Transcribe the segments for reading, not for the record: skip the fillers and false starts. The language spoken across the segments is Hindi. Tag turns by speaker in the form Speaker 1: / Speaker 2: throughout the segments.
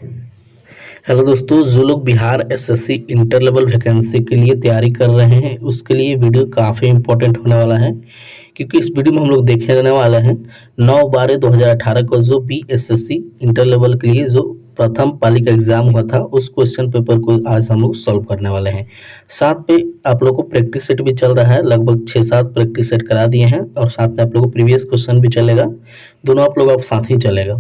Speaker 1: हेलो दोस्तों, जो लोग Bihar SSC inter level vacancy के लिए तैयारी कर रहे हैं उसके लिए वीडियो काफ़ी इंपॉर्टेंट होने वाला है। क्योंकि इस वीडियो में हम लोग देखने वाले हैं 9/12/2018 को जो बीएसएससी इंटर लेवल के लिए जो प्रथम पाली का एग्जाम हुआ था उस क्वेश्चन पेपर को आज हम लोग सॉल्व करने वाले हैं। साथ में आप लोग को प्रैक्टिस सेट भी चल रहा है, लगभग 6-7 प्रैक्टिस सेट करा दिए हैं और साथ में आप लोग को प्रीवियस क्वेश्चन भी चलेगा। दोनों आप लोग साथ ही चलेगा।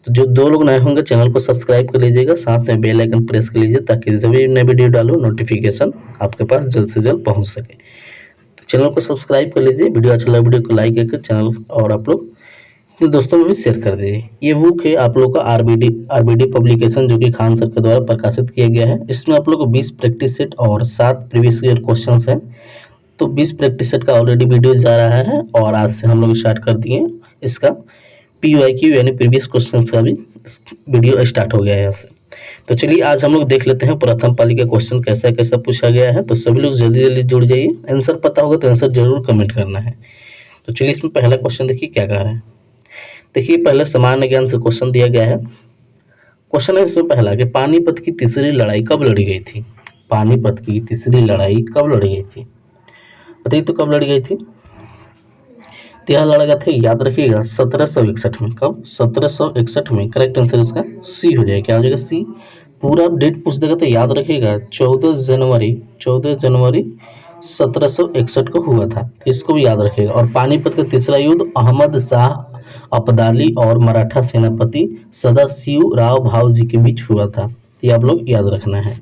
Speaker 1: तो जो 2 लोग नए होंगे चैनल को सब्सक्राइब कर लीजिएगा, साथ में बेल आइकन प्रेस कर लीजिए ताकि जब भी नया वीडियो डालूँ नोटिफिकेशन आपके पास जल्द से जल्द पहुंच सके। तो चैनल को सब्सक्राइब कर लीजिए, वीडियो अच्छा लगा वीडियो को लाइक करके चैनल और आप लोग अपने दोस्तों में भी शेयर कर दीजिए। ये बुक है आप लोग का आरबीडी पब्लिकेशन जो कि खान सर के द्वारा प्रकाशित किया गया है। इसमें आप लोग को 20 प्रैक्टिस सेट और 7 प्रीवियस ईयर क्वेश्चन हैं। तो 20 प्रैक्टिस सेट का ऑलरेडी वीडियो जा रहा है और आज से हम लोग स्टार्ट कर दिए इसका PYQ यानी प्रीवियस क्वेश्चन का भी वीडियो स्टार्ट हो गया है यहाँ से। तो चलिए आज हम लोग देख लेते हैं प्रथम पाली का क्वेश्चन कैसा कैसा पूछा गया है। तो सभी लोग जल्दी जल्दी जुड़ जाइए, आंसर पता होगा तो आंसर जरूर कमेंट करना है। तो चलिए इसमें पहला क्वेश्चन देखिए क्या कह रहा है। देखिए पहले सामान्य ज्ञान से क्वेश्चन दिया गया है। क्वेश्चन है इसमें पहला कि पानीपत की तीसरी लड़ाई कब लड़ी गई थी। पानीपत की तीसरी लड़ाई कब लड़ी गई थी, बताइए तो कब लड़ी गई थी। तो यह लड़ा गया था, याद रखिएगा 1761 में। कब? 1761 में। करेक्ट आंसर इसका सी हो जाएगा। क्या हो जाएगा? सी। पूरा डेट पूछ देगा तो याद रखिएगा 14 जनवरी 1761 को हुआ था, तो इसको भी याद रखिएगा। और पानीपत का तीसरा युद्ध अहमद शाह अब्दाली और मराठा सेनापति सदाशिव राव भावजी के बीच हुआ था, ये आप लोग याद रखना है।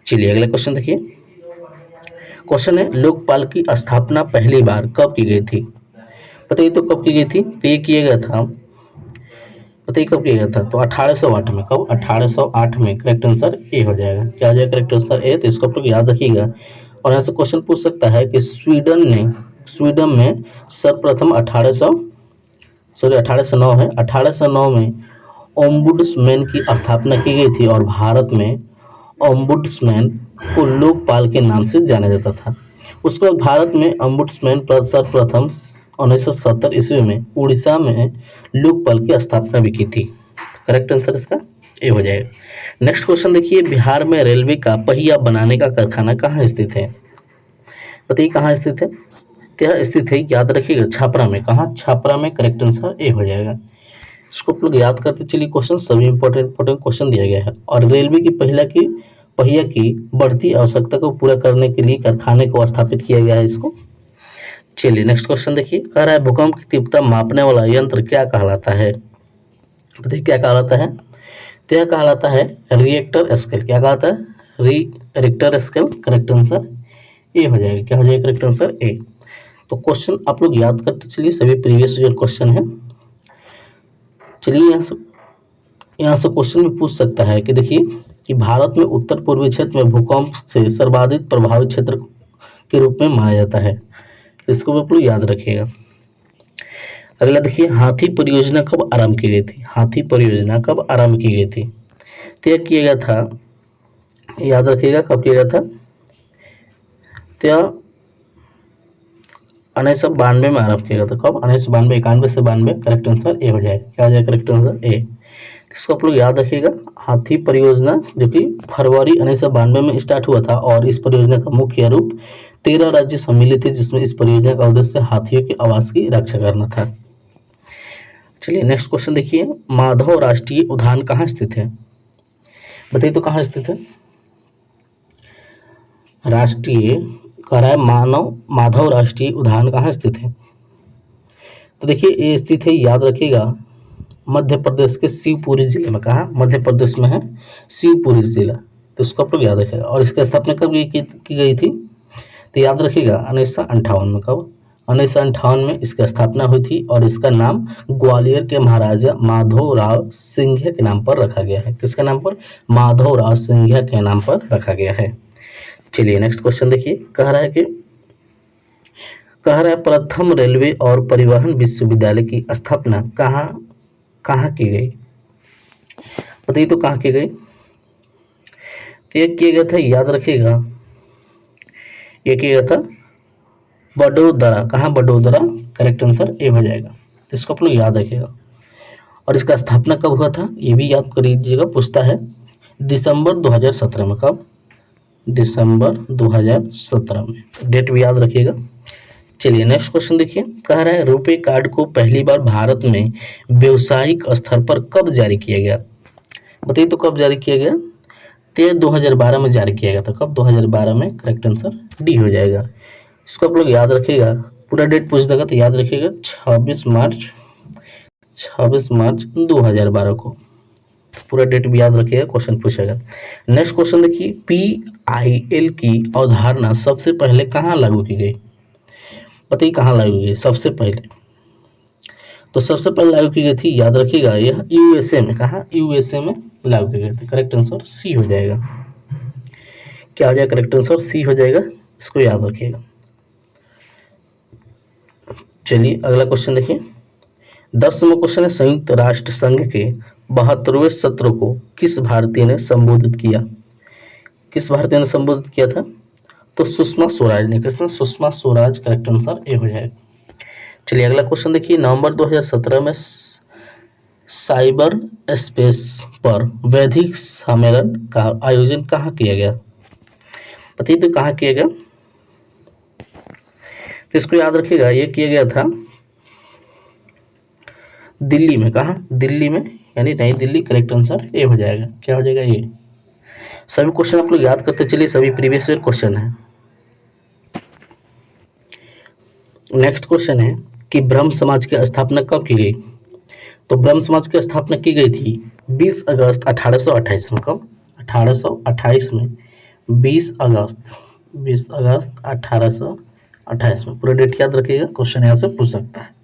Speaker 1: चलिए अगला क्वेश्चन देखिए। क्वेश्चन है लोकपाल की स्थापना पहली बार कब की गई थी, बताइए तो कब की गई थी। तो ये किया गया था, बताइए कब किया गया था। तो 1808 में। कब? 1808 में। करेक्ट आंसर ए हो जाएगा। क्या हो जाएगा? करेक्ट आंसर ए। तो इसको आप लोग याद रखिएगा। और यहाँ से क्वेश्चन पूछ सकता है कि स्वीडन में सर्वप्रथम 1809 है, 1809 में ओम्बुड्समैन की स्थापना की गई थी और भारत में ओम्बुड्समैन को लोकपाल के नाम से जाना जाता था। उसके बाद भारत में ओम्बुड्समैन सर्वप्रथम 1970 ईस्वी में उड़ीसा में लोकपाल की स्थापना भी की थी। करेक्ट आंसर इसका ए हो जाएगा। नेक्स्ट क्वेश्चन देखिए, बिहार में रेलवे का पहिया बनाने का कारखाना कहाँ स्थित है, बताइए कहाँ स्थित है। क्या स्थित है? याद रखिएगा छापरा में। कहाँ? छापरा में। करेक्ट आंसर ए हो जाएगा। इसको आप लोग याद करते चलिए, क्वेश्चन सभी इंपॉर्टेंट क्वेश्चन दिया गया है। और रेलवे की पहिया की बढ़ती आवश्यकता को पूरा करने के लिए कारखाने को स्थापित किया गया है इसको। चलिए नेक्स्ट क्वेश्चन देखिए। कह रहा है भूकंप की तीव्रता मापने वाला यंत्र क्या कहलाता है, बताइए क्या कहलाता है। तो यह कहलाता है रिएक्टर स्केल। क्या कहलाता है? Richter scale. Correct answer A हो जाएगा। क्या हो जाएगा? करेक्ट आंसर ए। तो क्वेश्चन आप लोग याद करते चलिए, सभी प्रीवियस जो क्वेश्चन है। चलिए यहाँ से क्वेश्चन भी पूछ सकता है कि देखिए कि भारत में उत्तर पूर्वी क्षेत्र में भूकंप से सर्वाधिक प्रभावित क्षेत्र के रूप में माना जाता है, तो इसको भी आप लोग याद रखिएगा। अगला देखिए, हाथी परियोजना कब आरंभ की गई थी। हाथी परियोजना कब आरंभ की गई थी, तय किया गया था, याद रखिएगा कब किया गया था। तय 1992 में आरंभ किया गया था। कब? 1992, 91 से 92। करेक्ट आंसर ए हो जाएगा। क्या हो जाएगा? करेक्ट आंसर ए। इसको आप लोग याद रखिएगा। हाथी परियोजना जो कि फरवरी 1992 में स्टार्ट हुआ था और इस परियोजना का मुख्य रूप 13 राज्य सम्मिलित थे, जिसमें इस परियोजना का उद्देश्य हाथियों के आवास की रक्षा करना था। चलिए नेक्स्ट क्वेश्चन देखिए, माधव राष्ट्रीय उद्यान कहाँ स्थित है, बताइए तो कहाँ स्थित है। राष्ट्रीय कह रहा है माधव राष्ट्रीय उद्यान कहाँ स्थित है। तो देखिए ये स्थित है, याद रखिएगा, मध्य प्रदेश के शिवपुरी जिले में। कहाँ? मध्य प्रदेश में है शिवपुरी जिला। तो उसको आप लोग याद रखिएगा। और इसकी स्थापना कब की गई थी, तो याद रखिएगा 1958 में। कब? 1958 में इसकी स्थापना हुई थी और इसका नाम ग्वालियर के महाराजा माधवराव सिंधिया के नाम पर रखा गया है। किसके नाम पर? माधवराव सिंधिया के नाम पर रखा गया है। चलिए नेक्स्ट क्वेश्चन देखिए। कह रहा है प्रथम रेलवे और परिवहन विश्वविद्यालय की स्थापना कहाँ की गई, बताइए तो कहाँ की गई। तो ये किया गया था, याद रखिएगा, ये किया गया था बड़ोदरा। कहाँ? बड़ोदरा। करेक्ट आंसर ए हो जाएगा। तो इसको आप लोग याद रखिएगा। और इसका स्थापना कब हुआ था ये भी याद कर लीजिएगा, पूछता है दिसंबर 2017 में। कब? दिसंबर 2017 में, डेट भी याद रखिएगा। चलिए नेक्स्ट क्वेश्चन देखिए, कह रहा है रुपे कार्ड को पहली बार भारत में व्यवसायिक स्तर पर कब जारी किया गया? बताइए तो कब जारी किया गया? तो ये 2012 में जारी किया गया था। कब? 2012 में। करेक्ट आंसर डी हो जाएगा। इसको आप लोग याद रखिएगा, पूरा डेट पूछ देगा तो याद रखिएगा 26 मार्च 2012 को, पूरा डेट भी याद रखिएगा, क्वेश्चन पूछेगा। नेक्स्ट क्वेश्चन देखिए, PIL की अवधारणा सबसे पहले कहाँ लागू की गई? बताइए कहाँ लागू की गई सबसे पहले? तो सबसे पहले लागू की गई थी, याद रखिएगा, यह USA में। कहाँ? USA में लागू की गई थी। करेक्ट आंसर सी हो जाएगा। क्या हो जाएगा? करेक्ट आंसर सी हो जाएगा, इसको याद रखिएगा। चलिए अगला क्वेश्चन देखिए, 10वां क्वेश्चन है, संयुक्त राष्ट्र संघ के 72वें सत्र को किस भारतीय ने संबोधित किया? किस भारतीय ने संबोधित किया था? तो सुषमा स्वराज ने। किसने? Sushma Swaraj. Correct answer A हो जाएगा। चलिए अगला क्वेश्चन देखिए, नवंबर 2017 में साइबर स्पेस पर वैश्विक सम्मेलन का आयोजन कहाँ किया गया? बताइए तो कहाँ किया गया? तो इसको याद रखिएगा, ये किया गया था दिल्ली में। कहाँ? दिल्ली में, यानी नई दिल्ली। करेक्ट आंसर ए हो जाएगा। क्या हो जाएगा? ये। सभी क्वेश्चन आप लोग याद करते चलिए, सभी प्रीवियस ईयर क्वेश्चन है। नेक्स्ट क्वेश्चन है कि ब्रह्म समाज की स्थापना कब की गई? तो ब्रह्म समाज की स्थापना की गई थी 20 अगस्त 1828 में। कब? 1828 में। 20 अगस्त 1828 में। पूरा डेट याद रखिएगा, क्वेश्चन यहाँ से पूछ सकता है।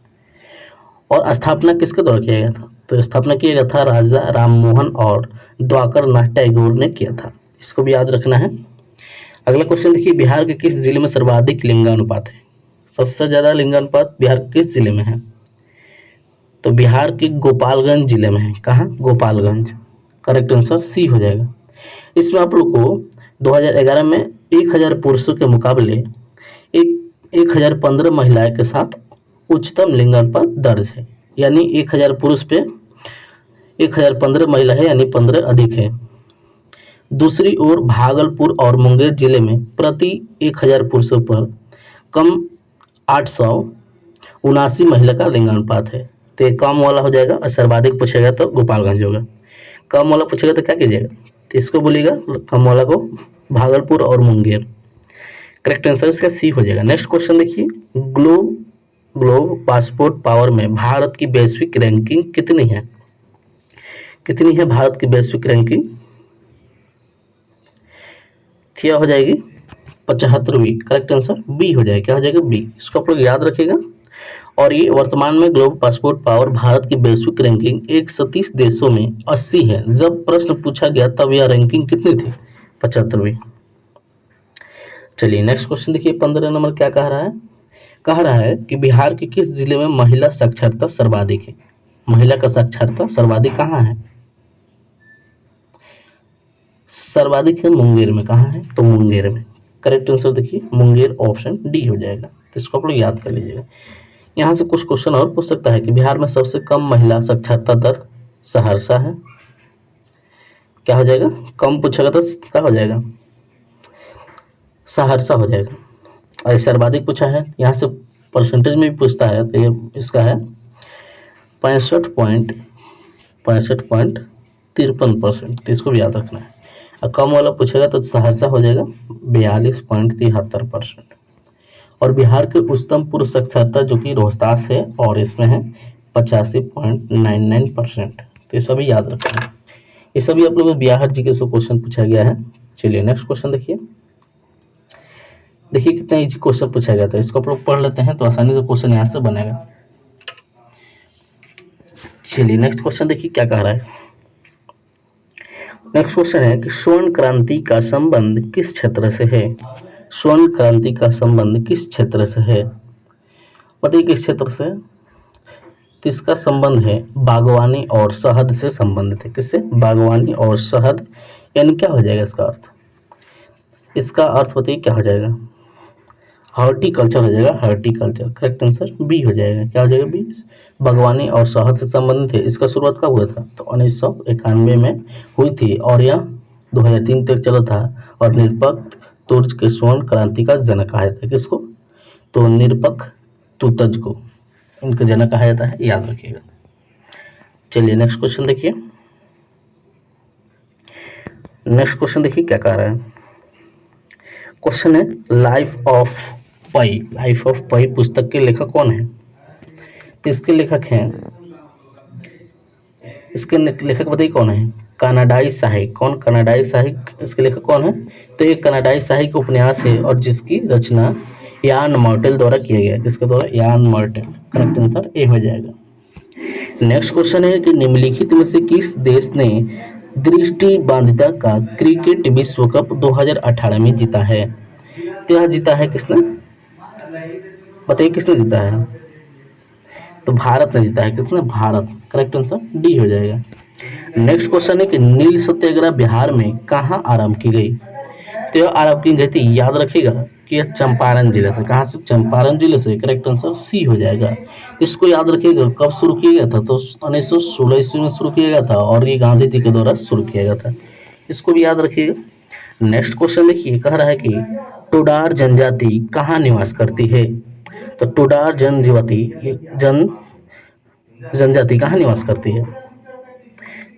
Speaker 1: और स्थापना किसके द्वारा किया गया था? तो स्थापना किया गया था राजा राममोहन और द्वाकर नाथ टैगोर ने किया था। इसको भी याद रखना है। अगला क्वेश्चन देखिए, बिहार के किस जिले में सर्वाधिक लिंगानुपात है? सबसे ज्यादा लिंगानुपात बिहार के किस जिले में है? तो बिहार के गोपालगंज जिले में है। कहाँ? गोपालगंज। करेक्ट आंसर सी हो जाएगा। इसमें आप लोग को 2011 में 1000 पुरुषों के मुकाबले 1015 महिलाएं के साथ उच्चतम लिंगानुपात दर्ज है, यानी 1000 पुरुष पे 1015 महिला है, यानी 15 अधिक है। दूसरी ओर भागलपुर और मुंगेर जिले में प्रति 1000 पुरुषों पर कम 879 महिला का लिंगानुपात है। तो ये कम वाला हो जाएगा, और सर्वाधिक पूछेगा तो गोपालगंज होगा। कम वाला पूछेगा तो क्या कीजिएगा? तो इसको बोलिएगा कम वाला को भागलपुर और मुंगेर। करेक्ट आंसर इसका सी हो जाएगा। नेक्स्ट क्वेश्चन देखिए, ग्लोब पासपोर्ट पावर में भारत की वैश्विक रैंकिंग कितनी है? कितनी है भारत की वैश्विक रैंकिंग? क्या हो जाएगी? 75वीं। करेक्ट आंसर बी हो जाएगा। क्या हो जाएगा? बी। इसको आप लोग याद रखिएगा। और ये वर्तमान में ग्लोबल पासपोर्ट पावर भारत की वैश्विक रैंकिंग 130 देशों में 80 है। जब प्रश्न पूछा गया तब यह रैंकिंग कितनी थी? 75वीं। चलिए नेक्स्ट क्वेश्चन देखिए, 15 नंबर क्या कह रहा है? कह रहा है कि बिहार के किस जिले में महिला साक्षरता सर्वाधिक है? महिला का साक्षरता सर्वाधिक कहाँ है? सर्वाधिक है मुंगेर में। कहाँ है? तो मुंगेर में। करेक्ट आंसर देखिए मुंगेर, ऑप्शन डी हो जाएगा। तो इसको आप लोग याद कर लीजिएगा। यहाँ से कुछ क्वेश्चन और पूछ सकता है कि बिहार में सबसे कम महिला साक्षरता दर सहरसा है। क्या हो जाएगा? कम पूछेगा तो क्या हो जाएगा? सहरसा हो जाएगा। और सर्वाधिक पूछा है, यहाँ से परसेंटेज में भी पूछता है, तो ये इसका है 65.53%। तो इसको भी याद रखना है। और कम वाला पूछेगा तो सहरसा हो जाएगा 42.73%। और बिहार के उच्चतम पुरुष साक्षरता जो कि रोहतास है, और इसमें है 85.99%। तो ये सभी याद रखना है। ये सभी आप लोगों को बिहार जीके से क्वेश्चन पूछा गया है। चलिए नेक्स्ट क्वेश्चन देखिए। देखिए कितना इजी क्वेश्चन पूछा गया था, इसको आप लोग पढ़ लेते हैं तो आसानी से क्वेश्चन यहाँ से बनेगा। चलिए नेक्स्ट क्वेश्चन देखिए क्या कह रहा है। नेक्स्ट क्वेश्चन है कि स्वर्ण क्रांति का संबंध किस क्षेत्र से है? स्वर्ण क्रांति का संबंध किस क्षेत्र से है? बताइए किस क्षेत्र से? तो इसका संबंध है बागवानी और शहद से संबंधित है। किससे? बागवानी और शहद। यानी क्या हो जाएगा इसका अर्थ? इसका अर्थ बताइए क्या हो जाएगा? हॉर्टिकल्चर हो जाएगा, हॉर्टिकल्चर। करेक्ट आंसर बी हो जाएगा। क्या हो जाएगा? बी। बागवानी और शहद से संबंधित है। इसका शुरुआत कब हुआ था? तो 1991 में हुई थी और यह 2003 तक चला था। और निरपक्ष तुर्ज के स्वर्ण क्रांति का जनक कहा जाता है। किसको? तो निरपक्ष तुतज को इनका जनक कहा जाता है, याद रखिएगा। चलिए नेक्स्ट क्वेश्चन देखिए। नेक्स्ट क्वेश्चन देखिए क्या कह रहा है। क्वेश्चन है Life of Pi. Life of Pi पुस्तक के लेखक कौन है? तो इसके लेखक हैं, इसके लेखक बताइए कौन है? कनाडाई साहिक। कौन? कनाडाई साहिक इसके लेखक कौन है? तो एक कनाडाई साहिक उपन्यास है और जिसकी रचना यान मार्टेल द्वारा किया गया है। किसके द्वारा? यान मार्टेल। करेक्ट आंसर ए हो जाएगा। नेक्स्ट क्वेश्चन है कि निम्नलिखित में से किस देश ने दृष्टिबाधिता का क्रिकेट विश्व कप 2018 में जीता है? तो यह जीता है किसने? बताइए किसने जीता है? तो भारत ने जीता है। किसने? भारत। करेक्ट आंसर डी हो जाएगा। नेक्स्ट क्वेश्चन है कि नील सत्याग्रह बिहार में कहाँ आरंभ की गई? तो यह आरंभ की गई थी, याद रखिएगा कि यह चंपारण जिले से। कहाँ से? चंपारण जिले से। करेक्ट आंसर सी हो जाएगा। इसको याद रखिएगा कब शुरू किया गया था? तो 1916 ईस्वी में शुरू किया गया था और ये गांधी जी के द्वारा शुरू किया गया था। इसको भी याद रखिएगा। नेक्स्ट क्वेश्चन देखिए, कह रहा है कि टोडार जनजाति कहाँ निवास करती है? तो टोडार जनजाति कहाँ निवास करती है?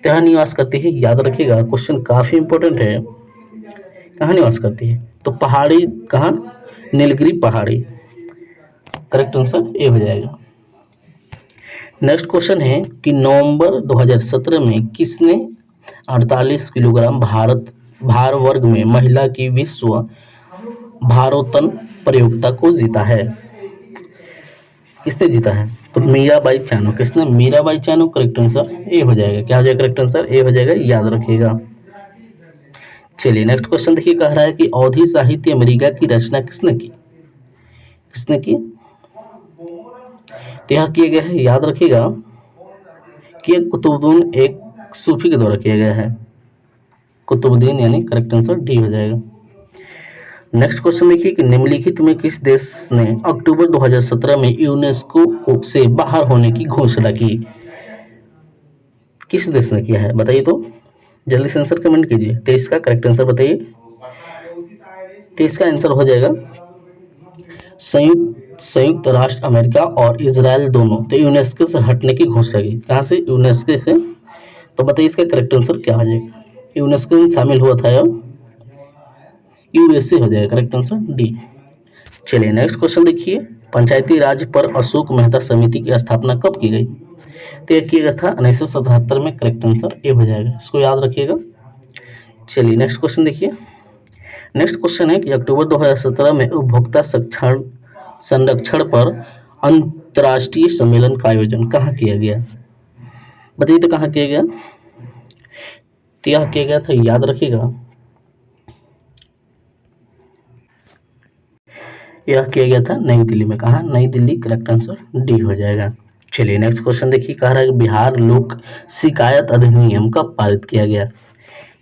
Speaker 1: कहाँ निवास करती है? याद रखिएगा, क्वेश्चन काफी इंपॉर्टेंट है। कहाँ निवास करती है? तो पहाड़ी। कहाँ? नीलगिरी पहाड़ी। करेक्ट आंसर ए हो जाएगा। नेक्स्ट क्वेश्चन है कि नवंबर 2017 में किसने 48 किलोग्राम भार वर्ग में महिला की विश्व भारोत्तोलन प्रतियोगिता को जीता है? किसने जीता है? तो मीराबाई चानू। किसने? Mirabai Chanu. Correct answer A हो जाएगा। क्या हो जाएगा? करेक्ट आंसर ए हो जाएगा, याद रखिएगा। चलिए नेक्स्ट क्वेश्चन देखिए, कह रहा है कि अवधी साहित्य अमेरिका की रचना किसने की? किसने की? तो यह किया गया है, याद रखिएगा कि कुतुबुद्दीन एक सूफी के द्वारा किया गया है। कुतुबुद्दीन यानी करेक्ट आंसर डी हो जाएगा। नेक्स्ट क्वेश्चन देखिए कि निम्नलिखित में किस देश ने अक्टूबर 2017 में यूनेस्को से बाहर होने की घोषणा की? किस देश ने किया है बताइए? तो जल्दी से आंसर कमेंट कीजिए। तो इसका करेक्ट आंसर बताइए। तो इसका आंसर हो जाएगा संयुक्त राष्ट्र अमेरिका और इजराइल दोनों। तो यूनेस्को से हटने की घोषणा की। कहाँ से? यूनेस्को से। तो बताइए इसका करेक्ट आंसर क्या हो जाएगा? यूनेस्को में शामिल हुआ था यह यूएसए हो जाएगा। Correct answer D. चलिए नेक्स्ट क्वेश्चन देखिए, पंचायती राज पर अशोक मेहता समिति की स्थापना कब की गई? तो यह किया गया था 1977 में। करेक्ट आंसर ए हो जाएगा, इसको याद रखिएगा। चलिए नेक्स्ट क्वेश्चन देखिए। नेक्स्ट क्वेश्चन है कि अक्टूबर 2017 में उपभोक्ता संरक्षण पर अंतर्राष्ट्रीय सम्मेलन का आयोजन कहाँ किया गया? बताइए तो कहाँ किया गया? तो यह किया गया था, याद रखिएगा, यह किया गया था नई दिल्ली में। कहाँ? नई दिल्ली। करेक्ट आंसर डी हो जाएगा। चलिए नेक्स्ट क्वेश्चन देखिए, कह रहा है कि बिहार लोक शिकायत अधिनियम कब पारित किया गया?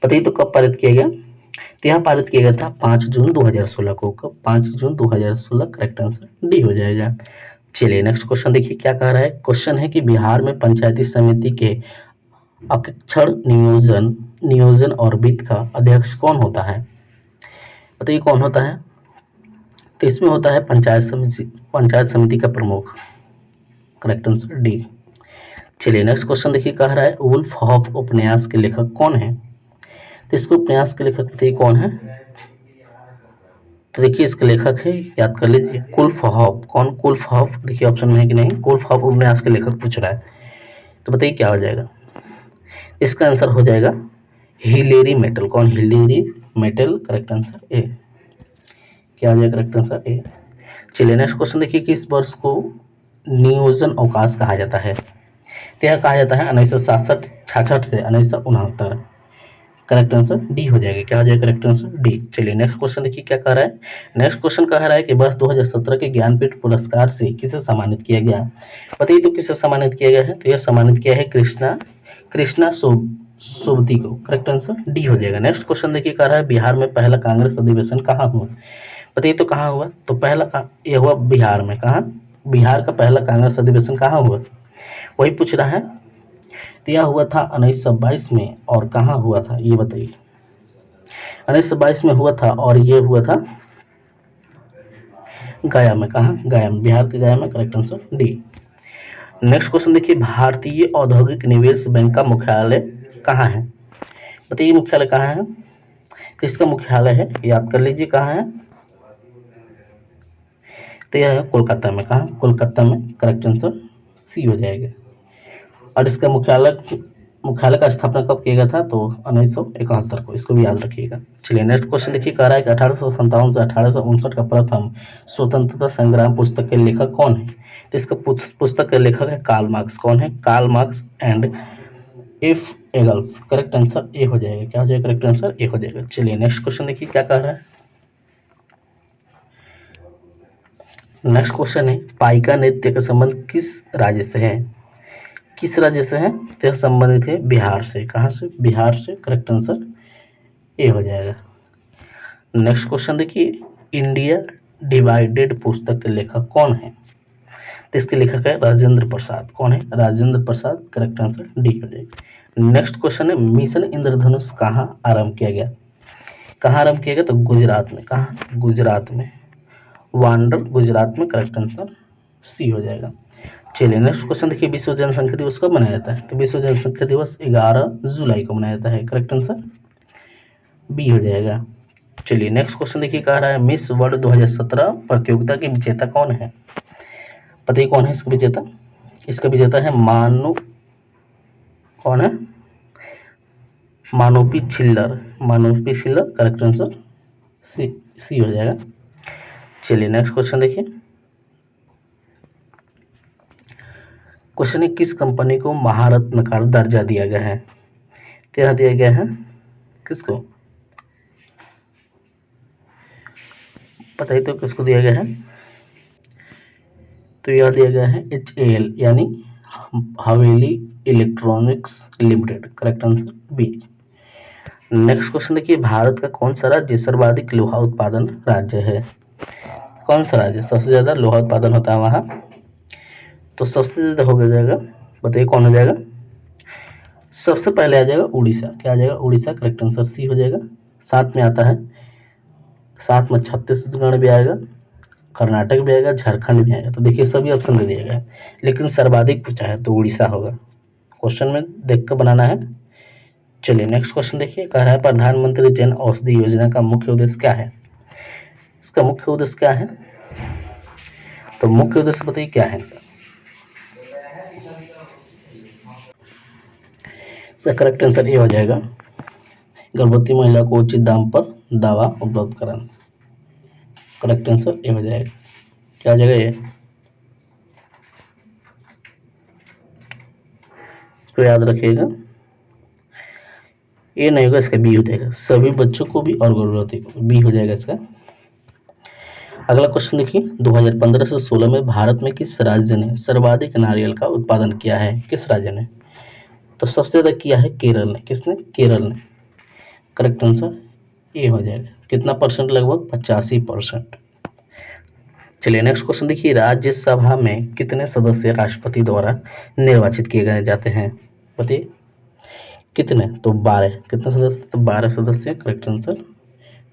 Speaker 1: बताइए तो कब पारित किया गया? तो यह पारित किया गया था 5 जून 2016 को। कब? 5 जून 2016। करेक्ट आंसर डी हो जाएगा। चलिए नेक्स्ट क्वेश्चन देखिए क्या कह रहा है। क्वेश्चन है कि बिहार में पंचायती समिति के अक्षर नियोजन और वित्त का अध्यक्ष कौन होता है? बताइए कौन होता है? तो इसमें होता है पंचायत समिति का प्रमुख। Correct answer D. चलिए नेक्स्ट क्वेश्चन देखिए, कह रहा है वुल्फ हॉफ उपन्यास के लेखक कौन है? तो इसको उपन्यास के लेखक बताइए कौन है? तो देखिए इसके लेखक है, याद कर लीजिए, कुल्फ हॉफ। कौन? कुल्फ हॉफ। देखिए ऑप्शन में है कि नहीं, कुल्फ हॉफ उपन्यास के लेखक पूछ रहा है। तो बताइए क्या हो जाएगा? इसका आंसर हो जाएगा हिलेरी मेटल। कौन? Hillary metal. करेक्ट आंसर ए। क्या हो जाएगा? करेक्ट आंसर ए। चलिए नेक्स्ट क्वेश्चन देखिए, किस वर्ष को नियोजन अवकाश कहा जाता है? तो यह कहा जाता है 1966 से 1969। करेक्ट आंसर डी हो जाएगा। क्या हो जाएगा? Correct answer D. चलिए नेक्स्ट क्वेश्चन देखिए क्या कह रहा है। नेक्स्ट क्वेश्चन कह रहा है कि वर्ष 2017 के ज्ञानपीठ पुरस्कार से किसे सम्मानित किया गया? बताइए तो किसे सम्मानित किया गया है? तो यह सम्मानित किया है कृष्णा सोबती को। करेक्ट आंसर डी हो जाएगा। नेक्स्ट क्वेश्चन देखिए कह रहा है बिहार में पहला कांग्रेस अधिवेशन कहाँ हुआ? बताइए तो कहाँ हुआ? तो पहला ये हुआ बिहार में। कहाँ? बिहार का पहला कांग्रेस अधिवेशन कहाँ हुआ? वही पूछ रहा है। तो यह हुआ था 1922 में। और कहाँ हुआ था ये बताइए? 1922 में हुआ था और ये हुआ था गया में। कहाँ? गया में, बिहार के गया में। Correct answer D. Next question देखिए, भारतीय औद्योगिक निवेश बैंक का मुख्यालय कहाँ है? बताइए मुख्यालय कहाँ है? तो इसका मुख्यालय है, याद कर लीजिए कहाँ है। तो यह है कोलकाता में। कहाँ? कोलकाता में। करेक्ट आंसर सी हो जाएगा। और इसका मुख्यालय का स्थापना कब किया गया था? तो 1971 को। इसको भी याद रखिएगा। चलिए नेक्स्ट क्वेश्चन देखिए, कह रहा है कि 1857 से 1859 का प्रथम स्वतंत्रता संग्राम पुस्तक के लेखक कौन है? तो इसका पुस्तक के लेखक है कार्ल मार्क्स। कौन है? Karl Marx and F Engels. Correct answer A हो जाएगा। क्या हो जाएगा? करेक्ट आंसर ए हो जाएगा। चलिए नेक्स्ट क्वेश्चन देखिए क्या कह रहा है। नेक्स्ट क्वेश्चन है, पाइका नृत्य का संबंध किस राज्य से है? किस राज्य से है? तो संबंधित है बिहार से। कहाँ से? बिहार से। करेक्ट आंसर ए हो जाएगा। नेक्स्ट क्वेश्चन देखिए, इंडिया डिवाइडेड पुस्तक के लेखक कौन है? तो इसके लेखक है राजेंद्र प्रसाद। कौन है? Rajendra Prasad. Correct answer D हो जाएगा। नेक्स्ट क्वेश्चन है, मिशन इंद्रधनुष कहाँ आरंभ किया गया? कहाँ आरंभ किया गया? तो गुजरात में। कहाँ? गुजरात में। वांडर, गुजरात में। करेक्ट आंसर सी हो जाएगा। चलिए नेक्स्ट क्वेश्चन देखिए, विश्व जनसंख्या दिवस कब मनाया जाता है? तो विश्व जनसंख्या दिवस 11 जुलाई को मनाया जाता है। करेक्ट आंसर बी हो जाएगा। चलिए नेक्स्ट क्वेश्चन देखिए, कह रहा है मिस वर्ल्ड 2017 प्रतियोगिता के विजेता कौन है? बताइए कौन है इसका विजेता? इसका विजेता है कौन है? Manushi Chhillar. Manushi Chhillar. Correct answer C हो जाएगा। चलिए नेक्स्ट क्वेश्चन देखिए, क्वेश्चन है किस कंपनी को महारत्न का दर्जा दिया गया है? क्या दिया गया है? किसको? बताइए तो किसको दिया गया है? तो यह दिया गया है HAL यानी हवेली electronics limited. Correct answer B. Next question देखिए, भारत का कौन सा राज्य सर्वाधिक लोहा उत्पादन राज्य है? कौन सा राज्य सबसे ज्यादा लोहा उत्पादन होता है वहाँ? तो सबसे ज्यादा हो जाएगा, बताइए कौन हो जाएगा? सबसे पहले आ जाएगा उड़ीसा। क्या आ जाएगा? उड़ीसा। करेक्ट आंसर सी हो जाएगा। साथ में आता है, साथ में छत्तीसगढ़ भी आएगा, कर्नाटक भी आएगा, झारखंड भी आएगा। तो देखिए सभी ऑप्शन दे दिया गया है, लेकिन सर्वाधिक पूछा है तो उड़ीसा होगा। क्वेश्चन में देख कर बनाना है। चलिए नेक्स्ट क्वेश्चन देखिए, कह रहा है प्रधानमंत्री जन औषधि योजना का मुख्य उद्देश्य क्या है? इसका मुख्य उद्देश्य क्या है? तो मुख्य उद्देश्य बताइए क्या है? इसका करेक्ट आंसर ये हो जाएगा, गर्भवती महिला को उचित दाम पर दवा उपलब्ध कराना। करेक्ट आंसर ये हो जाएगा। क्या हो जाएगा? ये इसको याद रखिएगा। ये नहीं होगा, इसका बी हो जाएगा, सभी बच्चों को भी और गर्भवती को। बी हो जाएगा इसका। अगला क्वेश्चन देखिए, 2015 से 16 में भारत में किस राज्य ने सर्वाधिक नारियल का उत्पादन किया है? किस राज्य ने? तो सबसे ज्यादा किया है केरल ने। किसने? केरल ने। करेक्ट आंसर ए हो जाएगा। कितना परसेंट? लगभग 85%। चलिए नेक्स्ट क्वेश्चन देखिए, राज्यसभा में कितने सदस्य राष्ट्रपति द्वारा निर्वाचित किए गए जाते हैं? बताइए कितने? तो 12। कितने सदस्य? तो 12 सदस्य। करेक्ट आंसर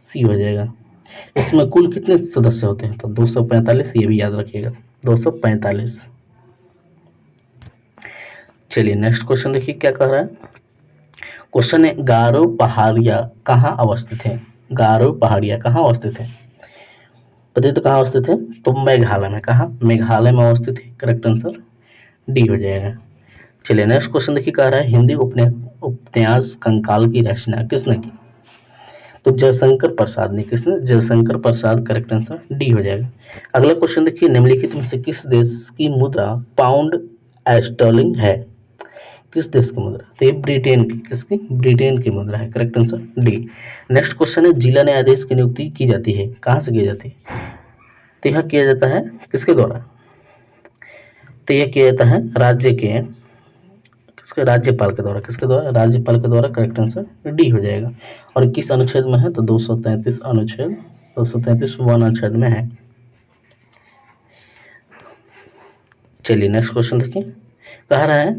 Speaker 1: सी हो जाएगा। इसमें कुल कितने सदस्य होते हैं? तो 245। ये भी याद रखिएगा, 245। चलिए नेक्स्ट क्वेश्चन देखिए क्या कह रहा है। क्वेश्चन है, गारो पहाड़िया कहाँ अवस्थित है? गारो पहाड़िया कहाँ अवस्थित है? बताइए तो कहाँ अवस्थित है? तो मेघालय में। कहाँ? मेघालय में अवस्थित है। करेक्ट आंसर डी हो जाएगा। चलिए नेक्स्ट क्वेश्चन देखिए, कह रहा है हिंदी उपन्यास कंकाल की रचना किसने की? तो जयशंकर प्रसाद ने। किसने? Jaishankar Prasad. Correct answer D हो जाएगा। अगला क्वेश्चन देखिए, निम्नलिखित में से किस देश की मुद्रा पाउंड स्टर्लिंग है? किस देश की मुद्रा? तो ये ब्रिटेन की। किसकी? ब्रिटेन की मुद्रा है। Correct answer D. Next question है, जिला न्यायाधीश की नियुक्ति की जाती है कहाँ से की जाती है? तो यह किया जाता है किसके द्वारा? तो यह किया जाता है राज्य के, किसके? राज्यपाल के द्वारा। किसके द्वारा? राज्यपाल के द्वारा। करेक्ट आंसर डी हो जाएगा। और किस अनुच्छेद में है? तो 233 अनुच्छेद 233 वन अनुच्छेद में है। चलिए नेक्स्ट क्वेश्चन देखिए, कह रहा है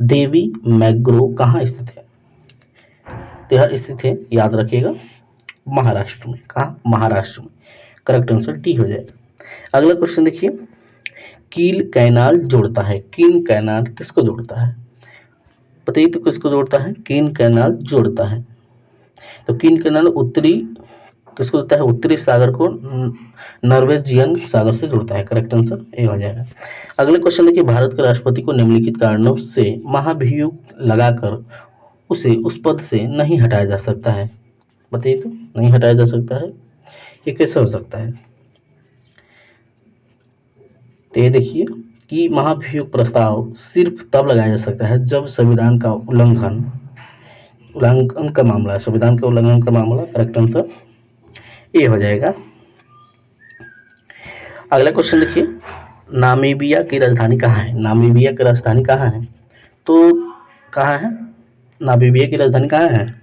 Speaker 1: देवी मैग्रो कहाँ स्थित है? तो यह स्थित है, याद रखिएगा, महाराष्ट्र में। कहाँ? महाराष्ट्र में। करेक्ट आंसर डी हो जाएगा। अगला क्वेश्चन देखिए, कील कैनाल जोड़ता है। कील कैनाल किसको जोड़ता है? बताइए तो किसको जोड़ता है? कील कैनाल जोड़ता है। तो कील कैनाल उत्तरी किसको जोड़ता है? उत्तरी सागर को नॉर्वेजियन सागर से जोड़ता है। करेक्ट आंसर ए हो जाएगा। अगले क्वेश्चन देखिए, भारत के राष्ट्रपति को निम्नलिखित कारणों से महाभियोग लगाकर उसे उस पद से नहीं हटाया जा सकता है। बताइए तो, नहीं हटाया जा सकता है, ये कैसे हो सकता है? तो ये देखिए कि महाभियोग प्रस्ताव सिर्फ तब लगाया जा सकता है जब संविधान का उल्लंघन का मामला है। संविधान के उल्लंघन का मामला। करेक्ट आंसर ए हो जाएगा। अगला क्वेश्चन देखिए, नामीबिया की राजधानी कहाँ है? नामीबिया की राजधानी कहाँ है? तो कहाँ है नामीबिया की राजधानी? कहाँ है?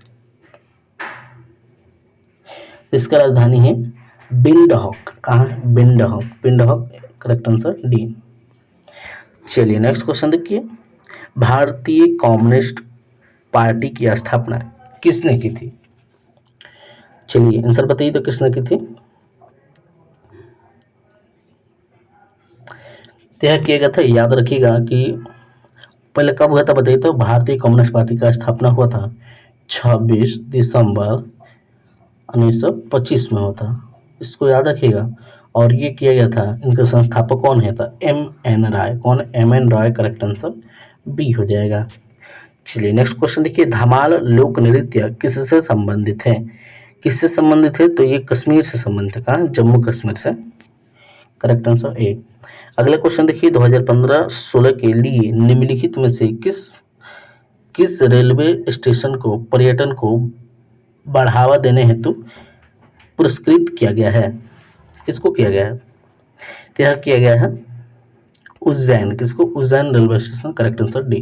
Speaker 1: इसका राजधानी है विंडहॉक। कहाँ है? Windhoek. Windhoek correct answer D. चलिए नेक्स्ट क्वेश्चन देखिए, भारतीय कम्युनिस्ट पार्टी की स्थापना किसने की थी? चलिए आंसर बताइए तो, किसने की थी? यह किया गया था, याद रखिएगा कि पहले कब हुआ था बताइए तो। भारतीय कम्युनिस्ट पार्टी का स्थापना हुआ था 26 दिसंबर 1925 में हुआ था। इसको याद रखिएगा। और ये किया गया था, इनके संस्थापक कौन है? था M.N. राय। कौन? M.N. राय। करेक्ट आंसर बी हो जाएगा। चलिए नेक्स्ट क्वेश्चन देखिए, धमाल लोक नृत्य किससे संबंधित है? किससे संबंधित है? तो ये कश्मीर से संबंधित है। कहाँ? जम्मू कश्मीर से। करेक्ट आंसर ए। अगला क्वेश्चन देखिए, 2015-16 के लिए निम्नलिखित में से किस किस रेलवे स्टेशन को पर्यटन को बढ़ावा देने हेतु पुरस्कृत किया गया है? किसको किया गया है? तो यह किया गया है उज्जैन। किसको? Ujjain railway station. Correct answer D.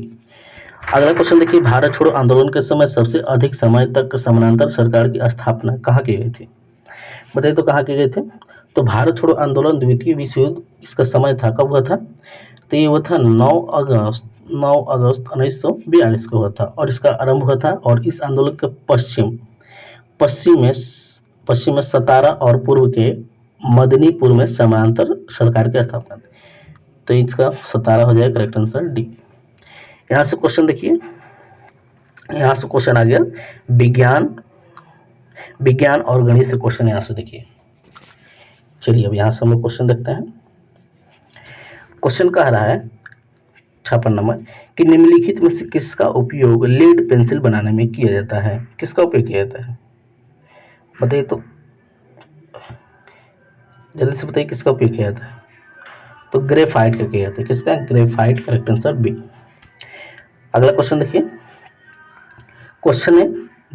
Speaker 1: अगला क्वेश्चन देखिए, भारत छोड़ो आंदोलन के समय सबसे अधिक समय तक समानांतर सरकार की स्थापना कहाँ की गई थी? बताइए तो कहाँ की गई थी? तो भारत छोड़ो आंदोलन द्वितीय विश्व युद्ध, इसका समय था, कब हुआ था? तो ये हुआ था 9 अगस्त 1942 को हुआ था। और इसका आरंभ हुआ था, और इस आंदोलन के पश्चिम में सतारा और पूर्व के मदनीपुर में समानांतर सरकार की स्थापना थी। तो इसका सतारा हो जाएगा। Correct answer D. यहाँ से क्वेश्चन देखिए, यहाँ से क्वेश्चन आ गया विज्ञान और गणित से क्वेश्चन। यहाँ से देखिए, चलिए अब यहाँ से हम लोग क्वेश्चन देखते हैं। क्वेश्चन कह रहा है 56 नंबर कि निम्नलिखित में से किसका उपयोग लीड पेंसिल बनाने में किया जाता है? किसका उपयोग किया जाता है? बताइए तो, जल्दी से बताइए किसका उपयोग किया जाता है? तो ग्रेफाइट का किया जाता है। किसका? ग्रेफाइट। Correct answer B. अगला क्वेश्चन देखिए, क्वेश्चन है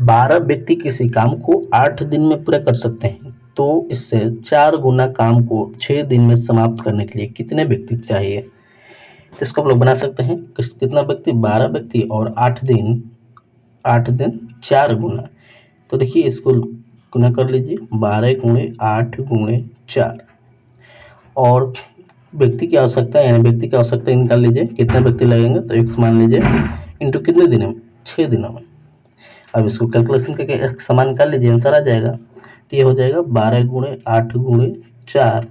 Speaker 1: 12 व्यक्ति किसी काम को 8 दिन में पूरा कर सकते हैं, तो इससे 4 गुना काम को 6 दिन में समाप्त करने के लिए कितने व्यक्ति चाहिए? तो इसको आप लोग बना सकते हैं, कितना व्यक्ति? 12 व्यक्ति और 8 दिन 4 गुना। तो देखिए इसको गुना कर लीजिए, 12 गुणे 8 गुणे 4। और व्यक्ति की आवश्यकता है, यानी व्यक्ति की आवश्यकता निकाल लीजिए, कितने व्यक्ति लगेंगे? तो x मान लीजिए इंटू कितने दिनों में? 6 दिनों में। अब इसको कैलकुलेशन करके एक समान निकाल लीजिए, आंसर आ जाएगा। तो ये हो जाएगा 12 गुणे 8 गुणे 4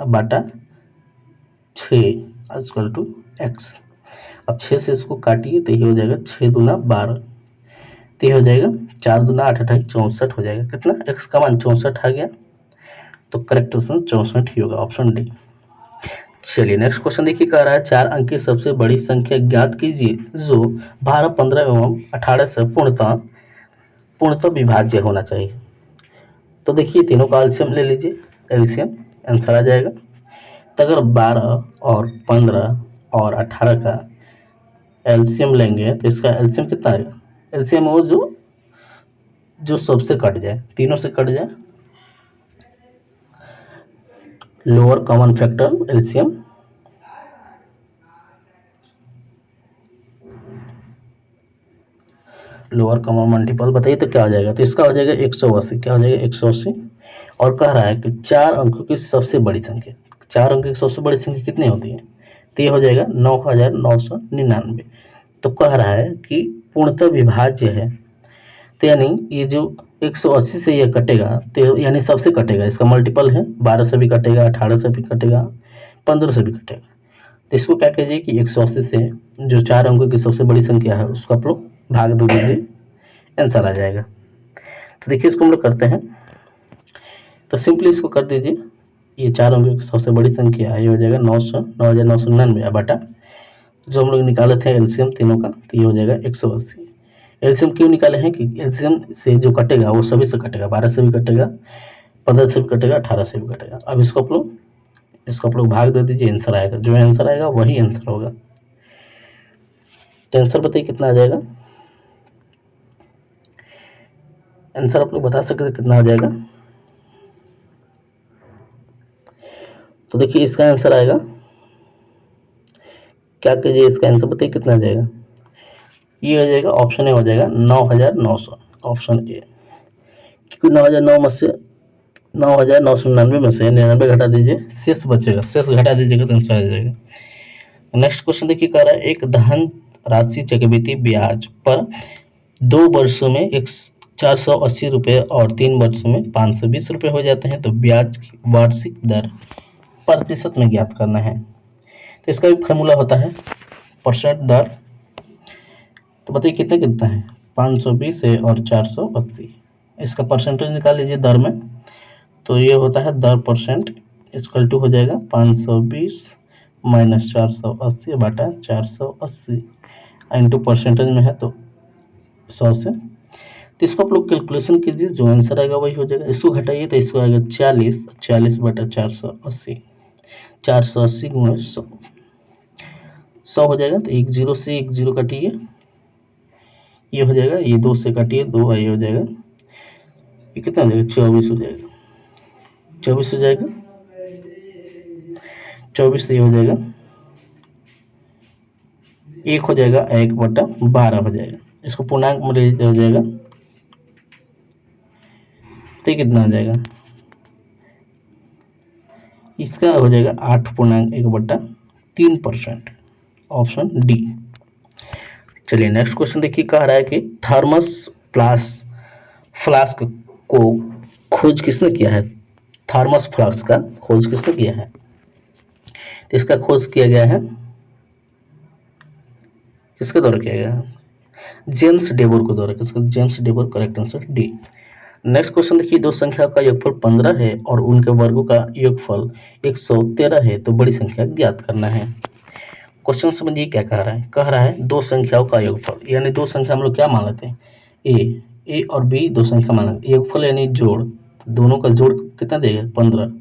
Speaker 1: अब बाटा 6 इक्वल टू x। अब 6 से इसको काटिए तो ये हो जाएगा 6 दूना 12। तो ये हो जाएगा 4 दूना 8 8 64 हो जाएगा। कितना? x का मान 64 आ गया। तो करेक्ट ऑप्शन 64 ही होगा, ऑप्शन डी। चलिए नेक्स्ट क्वेश्चन देखिए, कह रहा है 4 अंक की सबसे बड़ी संख्या ज्ञात कीजिए जो 12, 15 एवं 18 से पूर्णतः विभाज्य होना चाहिए। तो देखिए तीनों का एलसीएम ले लीजिए, एलसीएम आंसर आ जाएगा। तो अगर 12 और 15 और 18 का एलसीएम लेंगे तो इसका एलसीएम कितना आएगा? एलसीएम वो जो सबसे कट जाए, तीनों से कट जाए, lower common factor LCM. Lower common multiple बताइए तो क्या हो जाएगा, तो इसका हो जाएगा 180। क्या हो जाएगा 180। और कह रहा है कि 4 अंकों की सबसे बड़ी संख्या, 4 अंकों की सबसे बड़ी संख्या कितनी होती है, तो ये हो जाएगा 9999। तो कह रहा है कि पूर्णतः विभाज्य है, तो यानी ये जो 180 से ये कटेगा तो यानी सबसे कटेगा, इसका मल्टीपल है, 12 से भी कटेगा, 18 से भी कटेगा, 15 से भी कटेगा। तो इसको क्या कीजिए कि 180 से जो 4 अंकों की सबसे बड़ी संख्या है उसको आप लोग भाग दे दीजिए, आंसर आ जाएगा। तो देखिए इसको हम लोग करते हैं, तो सिंपली इसको कर दीजिए, ये 4 अंकों की सबसे बड़ी संख्या है, ये हो जाएगा 9999 बटा जो हम लोग निकाले थे एलसीएम तीनों का, तो ये हो जाएगा 180। एलसीएम क्यों निकाले हैं कि एलसीएम से जो कटेगा वो सभी से कटेगा, 12 से भी कटेगा, 15 से भी कटेगा, 18 से भी कटेगा। अब इसको आप लोग भाग दे दीजिए, आंसर आएगा, जो आंसर आएगा वही आंसर होगा। तो आंसर बताइए कितना आ जाएगा, आंसर आप लोग बता सकते कितना आ जाएगा। तो देखिए इसका आंसर आएगा, क्या कीजिए इसका आंसर बताइए कितना आ जाएगा, ये हो जाएगा ऑप्शन ए हो जाएगा 9900, ऑप्शन ए। क्योंकि 9009 में से 9999 में से 99 घटा दीजिए, शेष बचेगा, शेष घटा दीजिएगा तो आंसर आ जाएगा। नेक्स्ट क्वेश्चन देखिए, कह रहा है एक धन राशि चक्रवृद्धि ब्याज पर 2 वर्षों में 480 रुपये और 3 वर्षों में 520 रुपये हो जाते हैं, तो ब्याज की वार्षिक दर प्रतिशत में ज्ञात करना है। तो इसका भी फार्मूला होता है परसेंट दर। तो बताइए कितने कितना है, 520 है और 480, इसका परसेंटेज निकाल लीजिए दर में। तो ये होता है दर परसेंट इक्वल टू हो जाएगा 520 माइनस 480 बटा 480 इंटू परसेंटेज में है तो 100 से। तो इसको आप लोग कैलकुलेशन कीजिए, जो आंसर आएगा वही हो जाएगा। इसको घटाइए तो इसको आएगा 40 बटा 480, 480 गुणा 100 हो जाएगा। तो एक जीरो से एक जीरो काटिए, ये हो जाएगा, ये 2 से काटिए 2, ये हो जाएगा, ये कितना हो जाएगा 24 हो जाएगा, 24 हो जाएगा, 24 से ये हो जाएगा, 1 हो जाएगा, 1 बटा 12 हो जाएगा। इसको पूर्णांक में ले हो जाएगा तो कितना हो जाएगा, इसका हो जाएगा 8.1/3%, ऑप्शन डी। चलिए नेक्स्ट क्वेश्चन देखिए, कह रहा है कि थर्मस फ्लास्क को खोज किसने किया है, थर्मस फ्लास्क का खोज किसने किया है, तो इसका खोज किया गया है, किसके द्वारा किया गया है, जेम्स डेबोर के द्वारा। किसका, James Debord, correct answer D. Next question देखिए, दो संख्या का योगफल 15 है और उनके वर्गों का योगफल 113 है, तो बड़ी संख्या ज्ञात करना है। क्वेश्चन समझिए क्या कह रहा है, कह रहा है दो संख्याओं का योगफल, यानी दो संख्या हम लोग क्या मान लेते हैं, ए और बी दो संख्या मान लेते हैं, योगफल यानी जोड़, दोनों का जोड़ कितना देगा 15।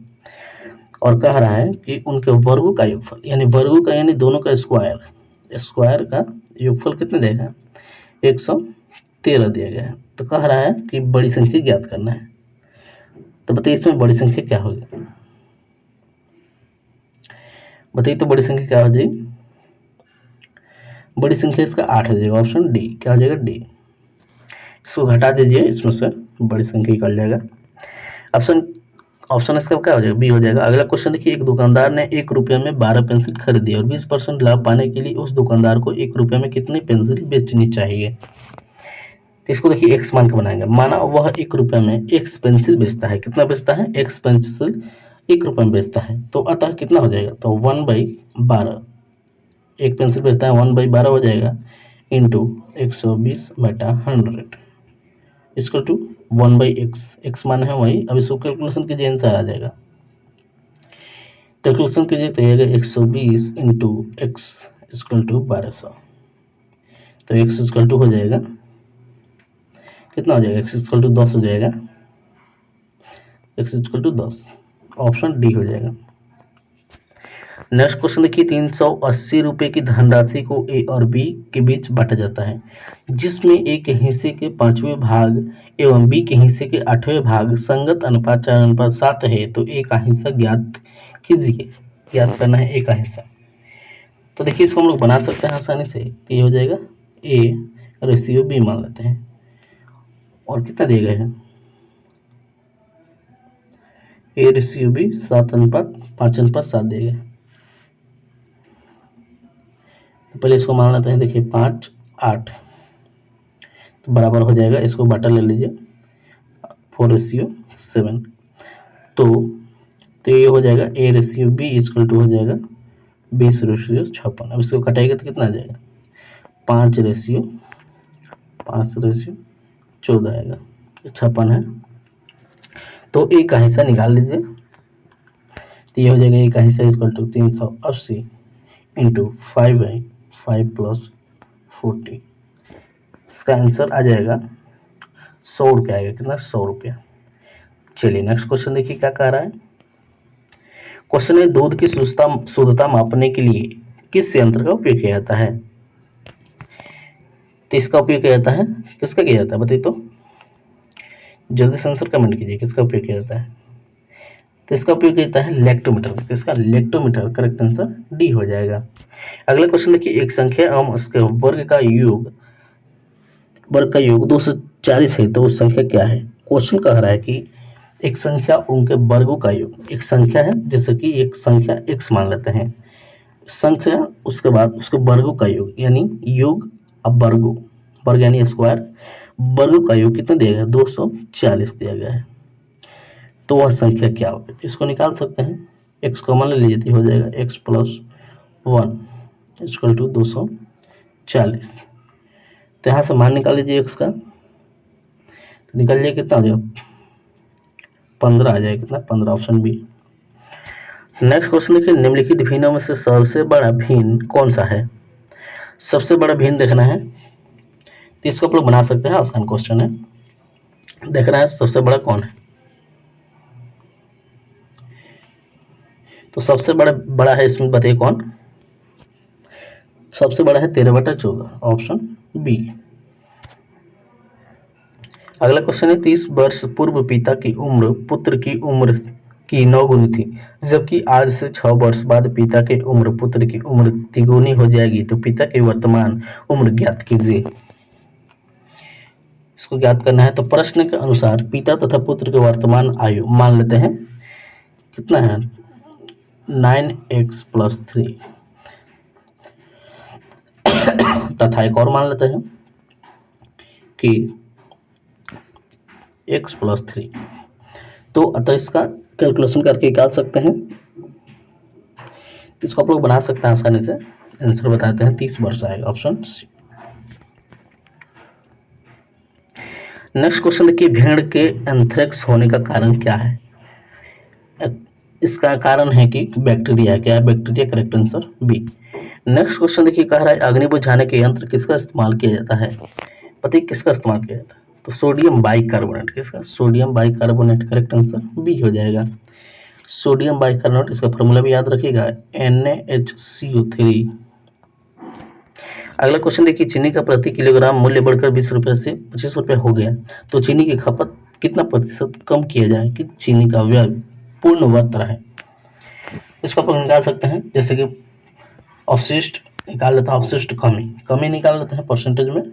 Speaker 1: और कह रहा है कि उनके वर्गों का योगफल, यानी वर्गों का यानी दोनों का स्क्वायर का योगफल कितने देगा 113 दिया गया है। तो कह रहा है कि बड़ी संख्या ज्ञात करना है। तो बताइए इसमें बड़ी संख्या क्या होगी, बताइए तो बड़ी संख्या क्या हो जाएगी, बड़ी संख्या इसका 8 हो जाएगा, ऑप्शन डी। क्या हो जाएगा, डी। इसको घटा दीजिए, इसमें से बड़ी संख्या निकल जाएगा, ऑप्शन इसका क्या हो जाएगा, बी हो जाएगा। अगला क्वेश्चन देखिए, एक दुकानदार ने 1 रुपये में 12 पेंसिल खरीदी और 20% लाभ पाने के लिए उस दुकानदार को 1 रुपये में कितनी पेंसिल बेचनी चाहिए। तो इसको देखिए एक्स मान के बनाएंगे, माना वह 1 रुपये में एक्स पेंसिल बेचता है, कितना बेचता है, एक्स पेंसिल 1 रुपये में बेचता है, तो अतः कितना हो जाएगा, तो 1/12, एक पेंसिल बेचता है 1/12 हो जाएगा, इंटू 120/100 इसको टू 1/x, एक्स मान है वही। अब इसको कैलकुलेशन कीजिए, आंसर आ जाएगा, कैलकुलेशन कीजिए तो आएगा 120 इंटू एक्स इक्वल टू 1200, तो एक्स इक्वल टू हो जाएगा कितना हो जाएगा, एक्स इक्वल टू 10 हो जाएगा, x equal to 10, option D हो जाएगा। नेक्स्ट क्वेश्चन देखिए, 380 रुपये की धनराशि को ए और बी के बीच बांटा जाता है, जिसमें ए के हिस्से के 5वें भाग एवं बी के हिस्से के 8वें भाग संगत अनुपात 4:7 है, तो ए का हिस्सा ज्ञात कीजिए। ज्ञात करना है ए का हिस्सा। तो देखिए इसको हम लोग बना सकते हैं आसानी से, ये हो जाएगा ए रेशियो बी मान लेते हैं। और कितना दिए गए हैं, ए रेशियो बी 7:5:7 दिए गए। तो पहले इसको मान लेते हैं, देखिए 5:8 तो बराबर हो जाएगा, इसको बटा ले लीजिए 4:7। तो ये हो जाएगा A ratio B equal to हो जाएगा 20:56। अब इसको कटाएगा तो कितना आ जाएगा, 5:14 आएगा, 56 है। तो ए का हिस्सा निकाल लीजिए, तो ये हो जाएगा ए का हिस्सा इक्वल टू 380 इंटू 5 है, 5 + 40। इसका आंसर आ जाएगा 100 रुपये आएगा। कितना, 100 रुपया। चलिए नेक्स्ट क्वेश्चन देखिए क्या कह रहा है। क्वेश्चन है, दूध की शुद्धता मापने के लिए किस यंत्र का उपयोग किया जाता है। तो इसका उपयोग किया जाता है, किसका किया जाता है बताइए तो, जल्दी से आंसर कमेंट कीजिए, किसका उपयोग किया जाता है। तो इसका उपयोग किया जाता है लैक्टोमीटर। किसका, लैक्टोमीटर। करेक्ट आंसर डी हो जाएगा। अगला क्वेश्चन देखिए, एक संख्या एवं उसके वर्ग का योग 240 है, तो उस संख्या क्या है। क्वेश्चन कह रहा है कि एक संख्या उनके वर्गों का योग, एक संख्या है जैसे कि एक संख्या x मान लेते हैं, संख्या उसके बाद उसके वर्गों का योग यानी योग अब वर्गों, वर्ग यानी स्क्वायर, वर्गों का योग कितना दिया गया, 240 दिया गया है। तो वह संख्या क्या होगी, इसको निकाल सकते हैं। x कॉमन ले लीजिए तो हो जाएगा x + 1 = 240। तो यहाँ से मान निकाल लीजिए x का, तो निकल जाए कितना हो जाएगा, 15 आ जाएगा। कितना, 15, ऑप्शन बी। नेक्स्ट क्वेश्चन देखिए, निम्नलिखित भिन्नों में से सबसे बड़ा भिन्न कौन सा है। सबसे बड़ा भिन्न देखना है, तो इसको आप लोग बना सकते हैं, आसान क्वेश्चन है। देखना है सबसे बड़ा कौन है। तो सबसे बड़ा है इसमें बताइए कौन। सबसे बड़ा है 13/14, ऑप्शन बी। अगला क्वेश्चन है, 30 वर्ष पूर्व पिता की उम्र पुत्र की उम्र की 9 गुनी थी, जबकि आज से 6 वर्ष बाद पिता की उम्र पुत्र की उम्र तिगुनी हो जाएगी, तो पिता की वर्तमान उम्र ज्ञात कीजिए। इसको ज्ञात करना है। तो प्रश्न के अनुसार पिता तथा पुत्र की वर्तमान आयु मान लेते हैं कितना है, 9x + 3 तथा एक और मान लेते हैं कि x + 3। तो अतः इसका कैलकुलेशन करके निकाल सकते हैं। इसको आप लोग बना सकते हैं आसानी से। आंसर बताते हैं, 30 वर्ष आएगा, ऑप्शन सी। नेक्स्ट क्वेश्चन देखिए, भेड़ के एंथ्रेक्स होने का कारण क्या है। इसका कारण है कि बैक्टीरिया। क्या है, bacteria. Correct answer B. Next question देखिए, कह रहा है अग्नि बुझाने के यंत्र किसका इस्तेमाल किया जाता है। पता है किसका इस्तेमाल किया जाता है, तो सोडियम बाइकार्बोनेट। किसका, sodium bicarbonate. Correct answer B हो जाएगा, सोडियम बाइकार्बोनेट। इसका फॉर्मूला भी याद रखिएगा, NaHCO3। अगला क्वेश्चन देखिए, चीनी का प्रति किलोग्राम मूल्य बढ़कर 20 रुपये से 25 रुपये हो गया, तो चीनी की खपत कितना प्रतिशत कम किया जाए कि चीनी का व्यय पूर्णवत रहे। इसको अपन निकाल सकते हैं, जैसे कि अवशिष्ट निकाल लेते हैं, अवशिष्ट कमी निकाल लेते हैं परसेंटेज में।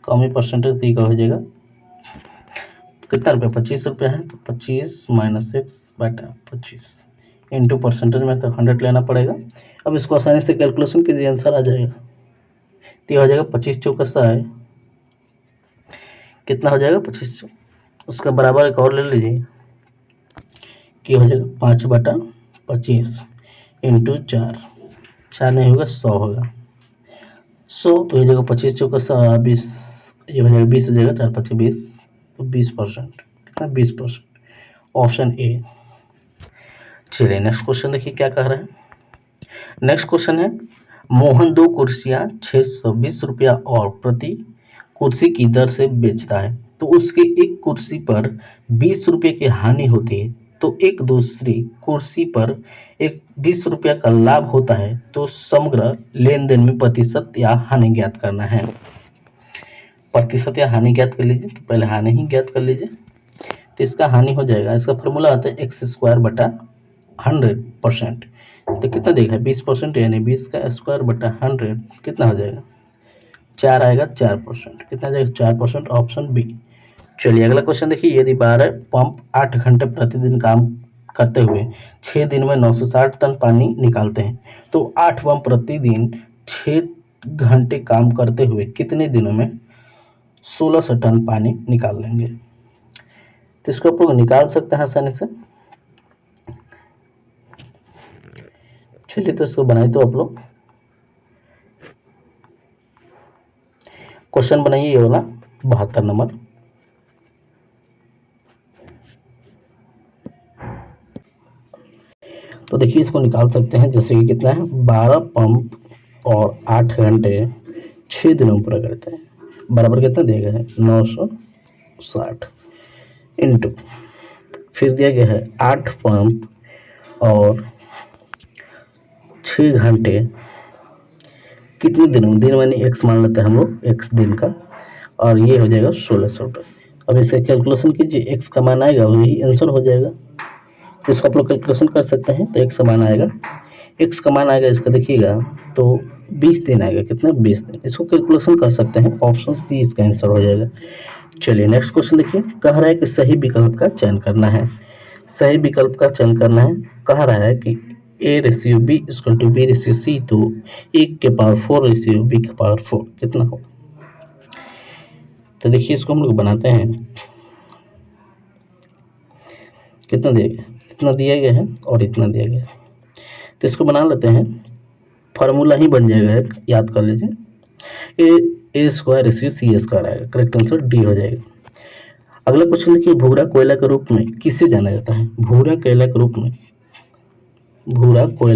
Speaker 1: कमी परसेंटेज दी का हो जाएगा कितना रुपये, 25 रुपये है, तो 25 - x/25 इंटू परसेंटेज में तो 100 लेना पड़ेगा। अब इसको आसानी से कैलकुलेशन कीजिए, आंसर आ जाएगा। तो हो जाएगा 25 चौकसा है, कितना हो जाएगा 25 चौक, उसका बराबर एक और ले लीजिए कि हो जाएगा 5/25 इंटू 4 नहीं होगा 100 होगा, 100। तो हो जाएगा 25 चौकसा 20, ये हो जाएगा 20 हो जाएगा, 4×5 = 20, तो 20%। कितना, 20%, ऑप्शन ए। चलिए नेक्स्ट क्वेश्चन देखिए क्या कह रहा है। नेक्स्ट क्वेश्चन है, मोहन 2 कुर्सियां 620 रुपया और प्रति कुर्सी की दर से बेचता है, तो उसके एक कुर्सी पर 20 रुपये की हानि होती है, तो एक दूसरी कुर्सी पर एक 20 रुपया का लाभ होता है, तो समग्र लेन देन में प्रतिशत या हानि ज्ञात करना है। प्रतिशत या हानि ज्ञात कर लीजिए, तो पहले हानि ही ज्ञात कर लीजिए। तो इसका हानि हो जाएगा, इसका फॉर्मूला आता है x² / 100%। तो कितना देगा, 20% यानी 20 का स्क्वायर बटा 100 कितना हो जाएगा, 4 आएगा 4%, कितना जाएगा 4%, ऑप्शन बी। चलिए अगला क्वेश्चन देखिए, यदि 12 पंप 8 घंटे प्रतिदिन काम करते हुए 6 दिन में 960 टन पानी निकालते हैं, तो 8 पंप प्रतिदिन 6 घंटे काम करते हुए कितने दिनों में 1600 टन पानी निकाल लेंगे। तो इसको आप लोग निकाल सकते हैं आसानी से। चलिए तो इसको बनाइए, तो आप लोग क्वेश्चन बनाइए ये वाला 72 नंबर। तो देखिए इसको निकाल सकते हैं, जैसे कि कितना है 12 पंप और 8 घंटे 6 दिनों में पूरा करते हैं, बराबर कितना दिया गया है 960 इंटू, फिर दिया गया है 8 पंप और 6 घंटे कितने दिनों में, दिन मानी एक्स मान लेते हैं हम लोग, एक्स दिन का, और ये हो जाएगा 1600 टन। अब इसका कैलकुलेशन कीजिए, एक्स का मान आएगा वही आंसर हो जाएगा। तो इसको आप लोग कैलकुलेशन कर सकते हैं। तो एक्स का मान आएगा, एक्स का मान आएगा इसका देखिएगा तो 20 दिन आएगा, कितना 20 दिन। इसको कैलकुलेशन कर सकते हैं, ऑप्शन सी इसका आंसर हो जाएगा। चलिए नेक्स्ट क्वेश्चन देखिए, कह रहा है कि सही विकल्प का चयन करना है। सही विकल्प का चयन करना है, कह रहा है कि A/B=B/C, तो 1/4 कितना होगा। तो देखिए इसको हम लोग बनाते हैं, कितना दिया गया, इतना दिया गया है और इतना दिया गया है। तो इसको बना लेते हैं, फार्मूला ही बन जाएगा एक, याद कर लीजिए, A² आएगा, करेक्ट आंसर डी हो जाएगा। अगला क्वेश्चन देखिए, भूरा कोयला के रूप में किसे जाना जाता है। भूरा कोयला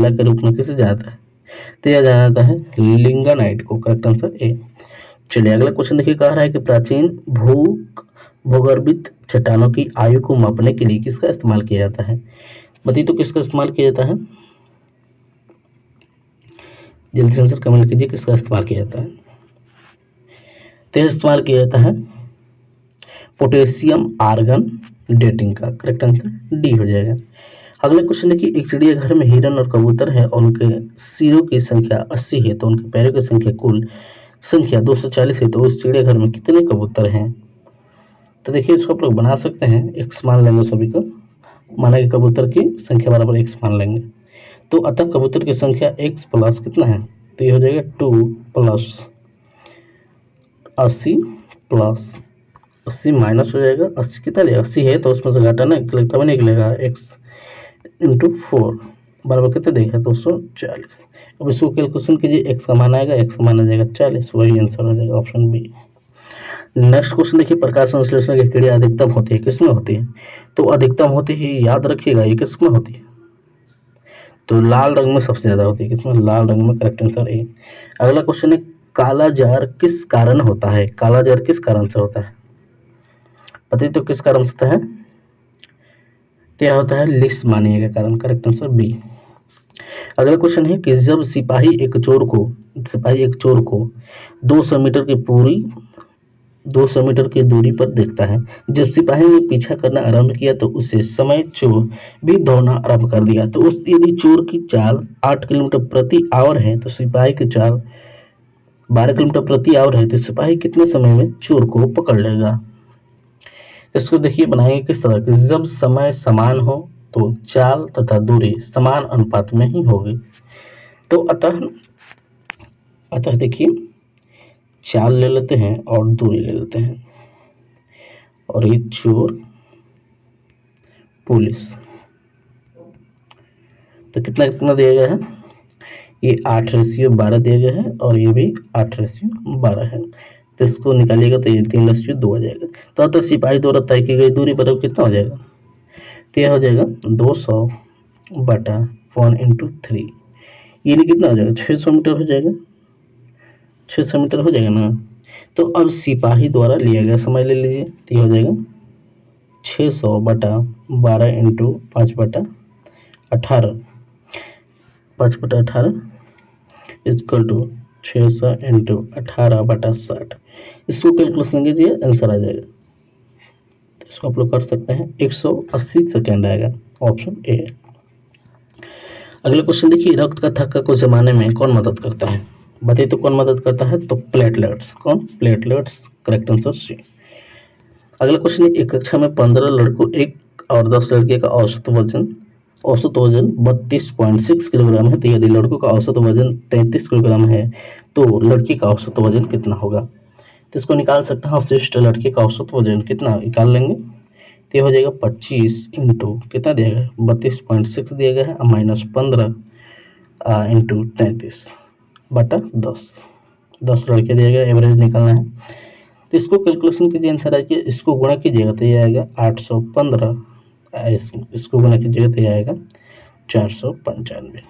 Speaker 1: के रूप में किसे जाना जाता है, तो यह जाना जाता है लिंगानाइट को, करेक्ट आंसर ए। चलिए अगला क्वेश्चन देखिए, कह रहा है कि प्राचीन भूगर्भित चट्टानों की आयु को मापने के लिए किसका इस्तेमाल किया जाता है। बताइए तो किसका इस्तेमाल किया जाता है, जल्दी से आंसर कमेंट कीजिए, किसका इस्तेमाल किया जाता है। तो इस्तेमाल किया जाता है पोटेशियम आर्गन डेटिंग का, करेक्ट आंसर डी हो जाएगा। अगला क्वेश्चन देखिए, एक चिड़ियाघर में हिरन और कबूतर है और उनके सिरों की संख्या 80 है, तो उनके पैरों की संख्या कुल संख्या 240 है, तो उस चिड़ियाघर में कितने कबूतर हैं। तो देखिए इसको आप लोग बना सकते हैं, एक्स मान लेंगे सभी को, माना कि कबूतर की संख्या बराबर एक्स मान लेंगे। तो अतः कबूतर की संख्या एक्स प्लस कितना है, तो ये हो जाएगा 2 + 80 प्लस 80 माइनस हो जाएगा 80, कितना लेगा 80 है तो उसमें से घटाना तब निकलेगा x × 4 बराबर कितना देगा 240। अब इसको कैलकुलेशन कीजिए, x का मान आएगा, x का मान आ जाएगा 40, वही आंसर हो जाएगा ऑप्शन बी। नेक्स्ट क्वेश्चन देखिए, प्रकाश संश्लेषण की क्रिया अधिकतम होती है, किसमें होती है। तो अधिकतम होती है, याद रखिएगा ये किसमें होती है, तो लाल रंग में सबसे ज़्यादा होती है, किसमें लाल रंग में, करेक्ट आंसर ए। अगला क्वेश्चन है, काला जार किस कारण होता है। काला जार किस कारण से होता है, पता तो किस कारण से होता है, तो यह होता है लिस्मानिया के कारण, करेक्ट आंसर बी। अगला क्वेश्चन है कि जब सिपाही एक चोर को 200 मीटर की दूरी पर देखता है, जब सिपाही ने पीछा करना आरंभ किया तो उसे समय चोर भी दौड़ना आरंभ कर दिया। तो यदि चोर की चाल 8 किलोमीटर प्रति आवर है तो सिपाही की चाल 12 किलोमीटर प्रति आवर है, तो सिपाही कितने समय में चोर को पकड़ लेगा। इसको देखिए बनाएंगे किस तरह कि जब समय समान हो तो चाल तथा दूरी समान अनुपात में ही होगी। तो अतः देखिए चाल ले लेते हैं और दूरी ले लेते हैं, और ये चोर पुलिस, तो कितना कितना दिया गया है, ये 8/12 दिया गया है और ये भी 8/12 है। तो इसको निकालिएगा तो ये 3/2 आ जाएगा। तो अतः सिपाही द्वारा तय की गई दूरी बराबर कितना हो जाएगा, तो यह हो जाएगा 200/1 × 3, ये कितना हो जाएगा 600 मीटर हो जाएगा, 600 मीटर हो जाएगा ना। तो अब सिपाही द्वारा लिया गया समय ले लीजिए, तो ये हो जाएगा 600/12 × 5/18 = 600 × 18/60। इसको कैलकुलेशन कीजिए, आंसर आ जाएगा। तो इसको आप लोग कर सकते हैं, 180 सेकेंड आएगा, ऑप्शन ए। अगला क्वेश्चन देखिए, रक्त का थक्का को जमाने में कौन मदद करता है। बताइए तो कौन मदद करता है, तो प्लेटलेट्स। कौन, प्लेटलेट्स, करेक्ट आंसर सी। अगला क्वेश्चन है, एक कक्षा में 15 लड़कों एक और 10 लड़के का औसत वजन 32.6 किलोग्राम है, तो यदि लड़कों का औसत वजन 33 किलोग्राम है तो लड़की का औसत वजन कितना होगा। तो इसको निकाल सकते हैं, अवशिष्ट लड़के का औसत वजन कितना निकाल लेंगे, तो ये हो जाएगा 25 इंटू कितना दिया गया 32.6 दिया गया है, माइनस 15 इंटू 33 बटा 10 लड़के दिया गया, एवरेज निकालना है। तो इसको कैलकुलेशन कीजिए, आंसर आएगा, इसको गुणा कीजिएगा तो ये आएगा 815, इसको गुणा कीजिएगा तो ये आएगा 495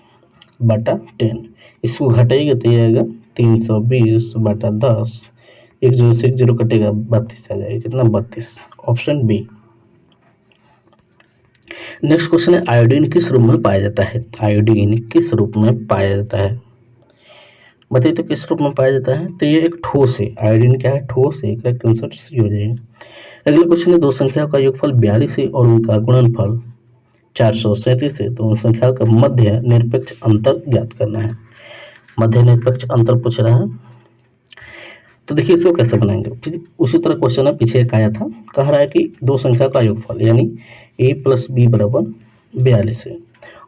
Speaker 1: बटा 10, इसको घटाइएगा तो ये आएगा 320 बटा 10, एक जीरो से एक जीरो कटेगा 32 आ जाएगा, कितना 32, ऑप्शन बी। नेक्स्ट क्वेश्चन है, आयोडीन किस रूप में पाया जाता है, आयोडीन किस रूप में पाया जाता है, बताइए तो किस रूप में पाया जाता है, तो ये एक ठोस है, आयोडीन क्या है, ठोस है, करेक्ट आंसर सी हो जाएगा। अगला क्वेश्चन है, दो संख्याओं का योगफल 42 है और उनका गुणनफल 437 है, तो उन संख्याओं का मध्य निरपेक्ष अंतर ज्ञात करना है, मध्य निरपेक्ष अंतर पूछ रहा है। तो देखिए इसको कैसे बनाएंगे, उसी तरह क्वेश्चन है पीछे एक आया था, कह रहा है कि दो संख्या का योगफल यानी a प्लस बी बराबर 42 है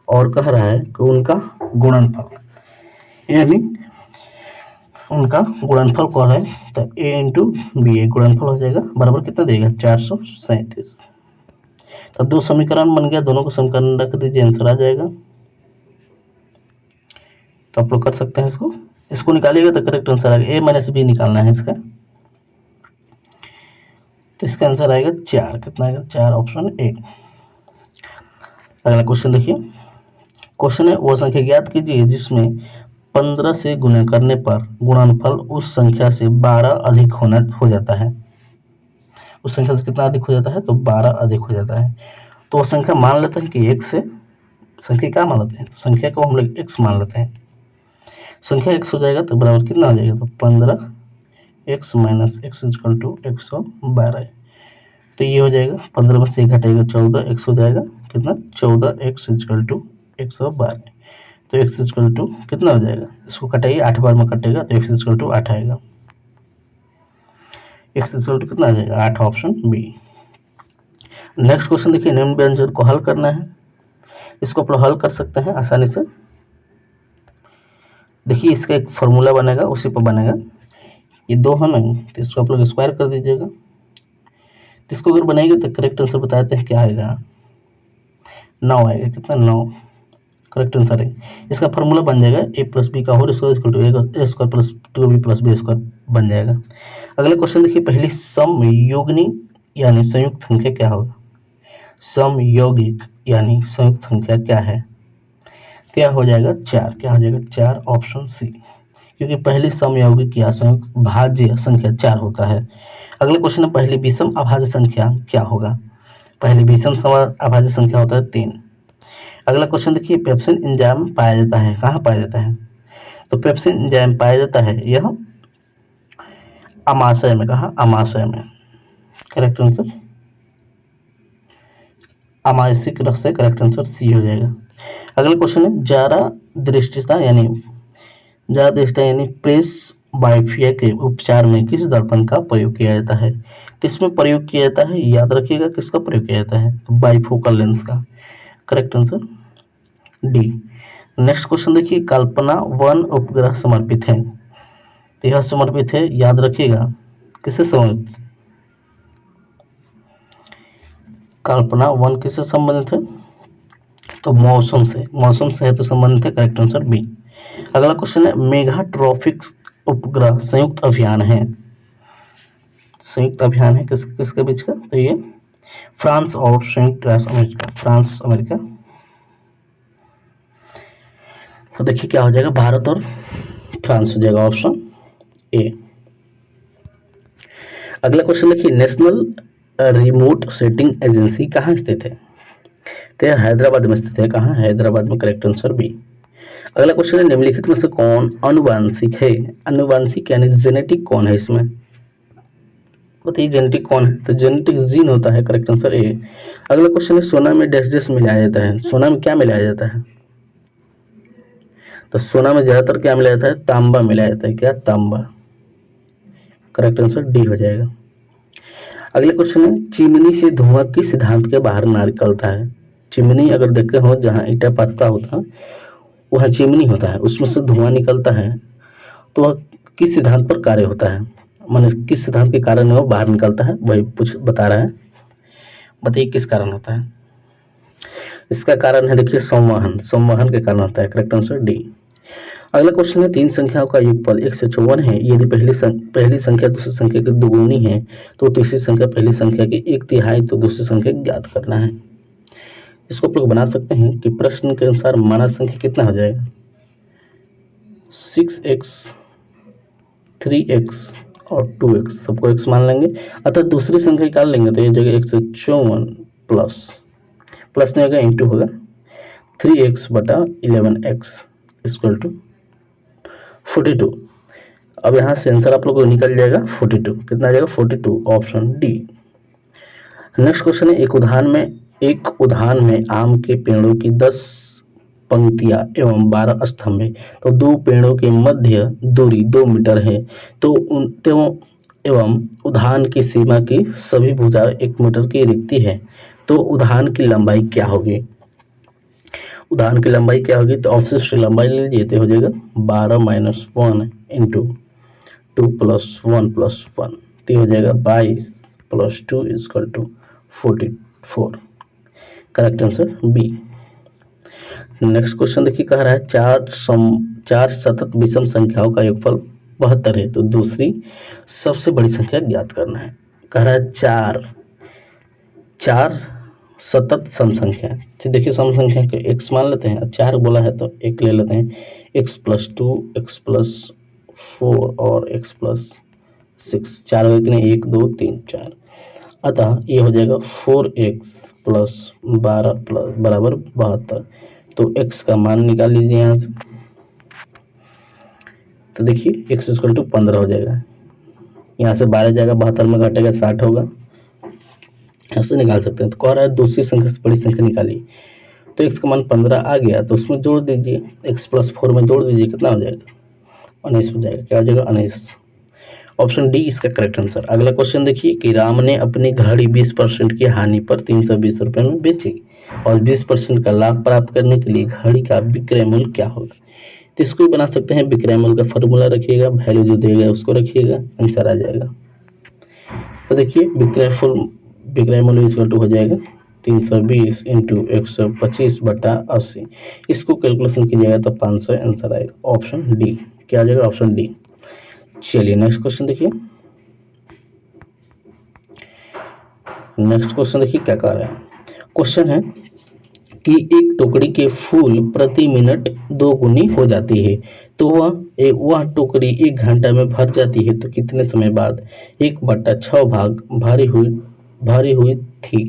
Speaker 1: और कह रहा है कि उनका गुणनफल यानी उनका गुणनफल कौन है, तो a इंटू बी, गुणनफल हो जाएगा बराबर कितना देगा 437। तो दो समीकरण बन गया, दोनों को समीकरण रख दीजिए, आंसर आ जाएगा। तो आप लोग कर सकते हैं इसको निकालिएगा तो करेक्ट आंसर आएगा, a माइनस बी निकालना है इसका, तो इसका आंसर आएगा 4, कितना आएगा 4, ऑप्शन ए। अगला क्वेश्चन देखिए, क्वेश्चन है, वह संख्या ज्ञात कीजिए जिसमें 15 से गुणा करने पर गुणनफल उस संख्या से 12 अधिक हो जाता है, उस संख्या से कितना अधिक हो जाता है, तो 12 अधिक हो जाता है। तो वह संख्या मान लेते हैं कि x से, संख्या क्या मान लेते हैं, संख्या को हम लोग x मान लेते हैं, संख्या x हो जाएगा तो बराबर कितना हो जाएगा, तो 15x minus x equal to 112, तो ये हो जाएगा 15 में से घटेगा 14x हो जाएगा कितना 14x इक्वल टू 112, तो x इक्वल टू कितना हो जाएगा, इसको कटाइए 8 बार में कटेगा तो x इक्वल टू 8 आएगा, x इक्वल टू कितना आ जाएगा 8, ऑप्शन बी। नेक्स्ट क्वेश्चन देखिए, निम्न व्यंजन को हल करना है, इसको आप लोग हल कर सकते हैं आसानी से। देखिए इसका एक फॉर्मूला बनेगा, उसी पर बनेगा, ये 2 है नहीं तो इसको आप लोग स्क्वायर कर दीजिएगा, तो इसको अगर बनाएंगे तो करेक्ट आंसर बताते हैं क्या आएगा, 9 आएगा, कितना 9, करेक्ट आंसर है। इसका फॉर्मूला बन जाएगा a प्लस बी का whole square equal to a square plus 2b plus B square बन जाएगा। अगला क्वेश्चन देखिए, पहली समयोगिनी यानी संयुक्त संख्या क्या होगा, समयौगिक यानी संयुक्त संख्या क्या है, क्या हो जाएगा 4, क्या हो जाएगा 4, ऑप्शन सी, क्योंकि पहली समयौगिक या संयुक्त भाज्य संख्या 4 होता है। अगला क्वेश्चन है, पहली विषम अभाज्य संख्या क्या होगा, पहली विषम अभाज्य संख्या होता है 3। अगला क्वेश्चन देखिए, पेप्सिन एंजाइम पाया जाता है, कहाँ पाया जाता है, तो पेप्सिन एंजाइम पाया जाता है यह अमाशय में, कहाँ अमाशय में, करेक्ट आंसर अमाशयिक रस से, करेक्ट आंसर सी हो जाएगा। अगला क्वेश्चन है, जारा दृष्टिता यानी प्रेस बायोप्सिया के उपचार में किस दर्पण का प्रयोग किया जाता है, किसमें प्रयोग किया जाता है, याद रखिएगा किसका प्रयोग किया जाता है, तो बाइफोकल लेंस का, correct answer D. Next question देखिए, कल्पना 1 उपग्रह समर्पित है, तो यह समर्पित है, याद रखिएगा किससे समर्पित, कल्पना 1 किससे संबंधित है, तो मौसम से है तो संबंधित है, करेक्ट आंसर बी। अगला क्वेश्चन है, मेगाट्रॉफिक्स उपग्रह संयुक्त अभियान है किसके बीच का, तो ये फ्रांस और संयुक्त राष्ट्र अमेरिका, फ्रांस अमेरिका। तो देखिए क्या हो जाएगा, भारत और फ्रांस हो जाएगा, ऑप्शन ए। अगला क्वेश्चन देखिए, नेशनल रिमोट सेटिंग एजेंसी कहाँ स्थित है, तो यह हैदराबाद में स्थित है, कहाँ, हैदराबाद में, करेक्ट आंसर बी। अगला क्वेश्चन है, निम्नलिखित में से कौन अनुवांशिक है, अनुवांशिक यानी जेनेटिक कौन है इसमें, बताइए जेनेटिक कौन है, तो जेनेटिक जीन होता है, करेक्ट आंसर ए। अगला क्वेश्चन है, सोना में डैश डैश मिलाया जाता है, सोना में क्या मिलाया जाता है, तो सोना में ज़्यादातर क्या मिलाया जाता है? तांबा मिलाया जाता है। क्या? तांबा। करेक्ट आंसर डी हो जाएगा। अगले क्वेश्चन है, चिमनी से धुआं किस सिद्धांत के बाहर निकलता है? चिमनी अगर देखते हो जहाँ ईंटा पत्ता होता है वहाँ चिमनी होता है, उसमें से धुआं निकलता है, तो वह किस सिद्धांत पर कार्य होता है? माने किस सिद्धांत के कारण वो बाहर निकलता है, वही कुछ बता रहा है। बताइए किस कारण होता है? इसका कारण है देखिए संवहन, संवहन के कारण होता है। Correct answer D. अगला क्वेश्चन है, तीन संख्याओं का योगफल 154 है। यदि पहली संख्या दूसरी संख्या की दुगुनी है तो तीसरी संख्या पहली संख्या की 1/3 तो दूसरी संख्या ज्ञात करना है। इसको आप लोग बना सकते हैं कि प्रश्न के अनुसार मानक संख्या कितना हो जाएगा? 6x, 3x और 2x, सबको x मान लेंगे, अतः दूसरी संख्या निकाल लेंगे तो ये जगह 154 प्लस नहीं होगा, इंटू होगा 3x/11x इक्वल टू 42। अब यहाँ से आंसर आप लोग को निकल जाएगा 42। कितना आ जाएगा? 42, ऑप्शन डी। नेक्स्ट क्वेश्चन है, एक उद्यान में आम के पेड़ों की 10 पंक्तियां एवं 12 स्तंभ है, तो दो पेड़ों के मध्य दूरी 2 मीटर है, तो एवं उद्यान की सीमा की सभी भुजाएं 1 मीटर की रिक्ति है, तो उद्यान की लंबाई क्या होगी? उद्यान की लंबाई क्या होगी? तो ऑप्शन की लंबाई ले लीजिए, तो हो जाएगा 12 - 1 इंटू 2 + 1 + 1, तो हो जाएगा 22 + 2 = 44। Correct answer B. Next question देखिए, कह रहा है चार सतत विषम संख्याओं का योगफल 72 है, तो दूसरी सबसे बड़ी संख्या ज्ञात करना है। कह रहा है चार सतत सम संख्या। तो देखिए सम संख्या को x मान लेते हैं, 4 बोला है तो 1 ले लेते हैं, x + 2, x + 4 और x + 6, 4 हो गए, 1 2 3 4, अतः ये हो जाएगा 4x + 12 बराबर 72। तो x का मान निकाल लीजिए यहाँ से, तो देखिए x = 15 हो जाएगा, यहाँ से 12 जाएगा, 72 में घटेगा 60 होगा, ऐसे निकाल सकते हैं। तो कह रहा है दूसरी संख्या से बड़ी संख्या निकालिए, तो x का मान 15 आ गया, तो उसमें जोड़ दीजिए, x + 4 में जोड़ दीजिए, कितना हो जाएगा? 19 हो जाएगा। क्या हो जाएगा? 19, ऑप्शन डी इसका करेक्ट आंसर। अगला क्वेश्चन देखिए कि राम ने अपनी घड़ी 20% की हानि पर 320 रुपये में बेची और 20% का लाभ प्राप्त करने के लिए घड़ी का विक्रय मूल्य क्या होगा? तो इसको भी बना सकते हैं, विक्रय मूल्य का फॉर्मूला रखिएगा, वैल्यू जो देगा उसको रखिएगा, आंसर आ जाएगा। तो देखिए विक्रय मूल्य इक्वल टू हो जाएगा 320 × 125/80। इसको कैलकुलेशन कीजिएगा तो 500 आंसर आएगा, ऑप्शन डी। क्या आ जाएगा? Option D. चलिए नेक्स्ट क्वेश्चन देखिए। नेक्स्ट क्वेश्चन देखिए क्या कह रहा है। क्वेश्चन है कि एक टोकरी के फूल प्रति मिनट 2 गुनी हो जाती है, तो वह टोकरी 1 घंटा में भर जाती है, तो कितने समय बाद 1/6 भाग भरी हुई थी?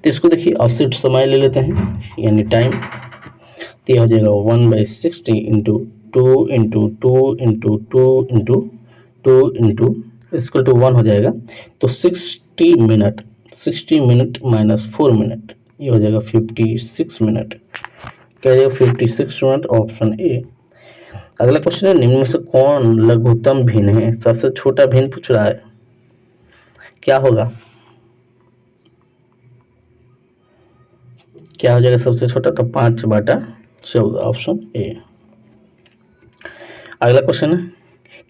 Speaker 1: तो इसको देखिए ऑफसेट समय ले लेते हैं, यानी टाइम, तो हो जाएगा 1/60 × 2 × 2 × 2 × 2 इक्वल टू 1 हो जाएगा, तो 60 मिनट -4 मिनट, ये हो जाएगा 56 मिनट। क्या हो जाएगा? 56 मिनट, ऑप्शन ए। अगला क्वेश्चन है, निम्न में से कौन लघुत्तम भिन्न है? सबसे छोटा भिन्न पूछ रहा है, क्या होगा? क्या हो जाएगा सबसे छोटा? तो 5/14, ऑप्शन ए। अगला क्वेश्चन है,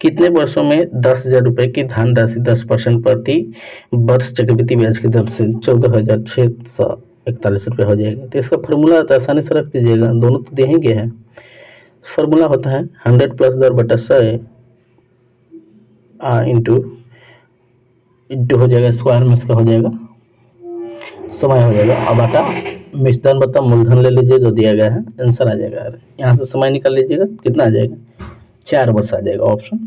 Speaker 1: कितने वर्षों में 10,000 रुपये की धनराशि 10% प्रति वर्ष चक्रवृद्धि ब्याज की दर से 14,641 रुपये हो जाएगी? तो इसका फॉर्मूला तो आसानी से रख दीजिएगा, दोनों तो दे ही गए हैं। फॉर्मूला होता है 100 + 10/100 इंटू हो जाएगा स्क्वायर में, इसका हो जाएगा समय हो जाएगा, अब आटा मिश्रण बता मूलधन ले लीजिए जो दिया गया है, आंसर आ जाएगा। यहाँ से समय निकाल लीजिएगा, कितना आ जाएगा? 4 वर्ष आ जाएगा, ऑप्शन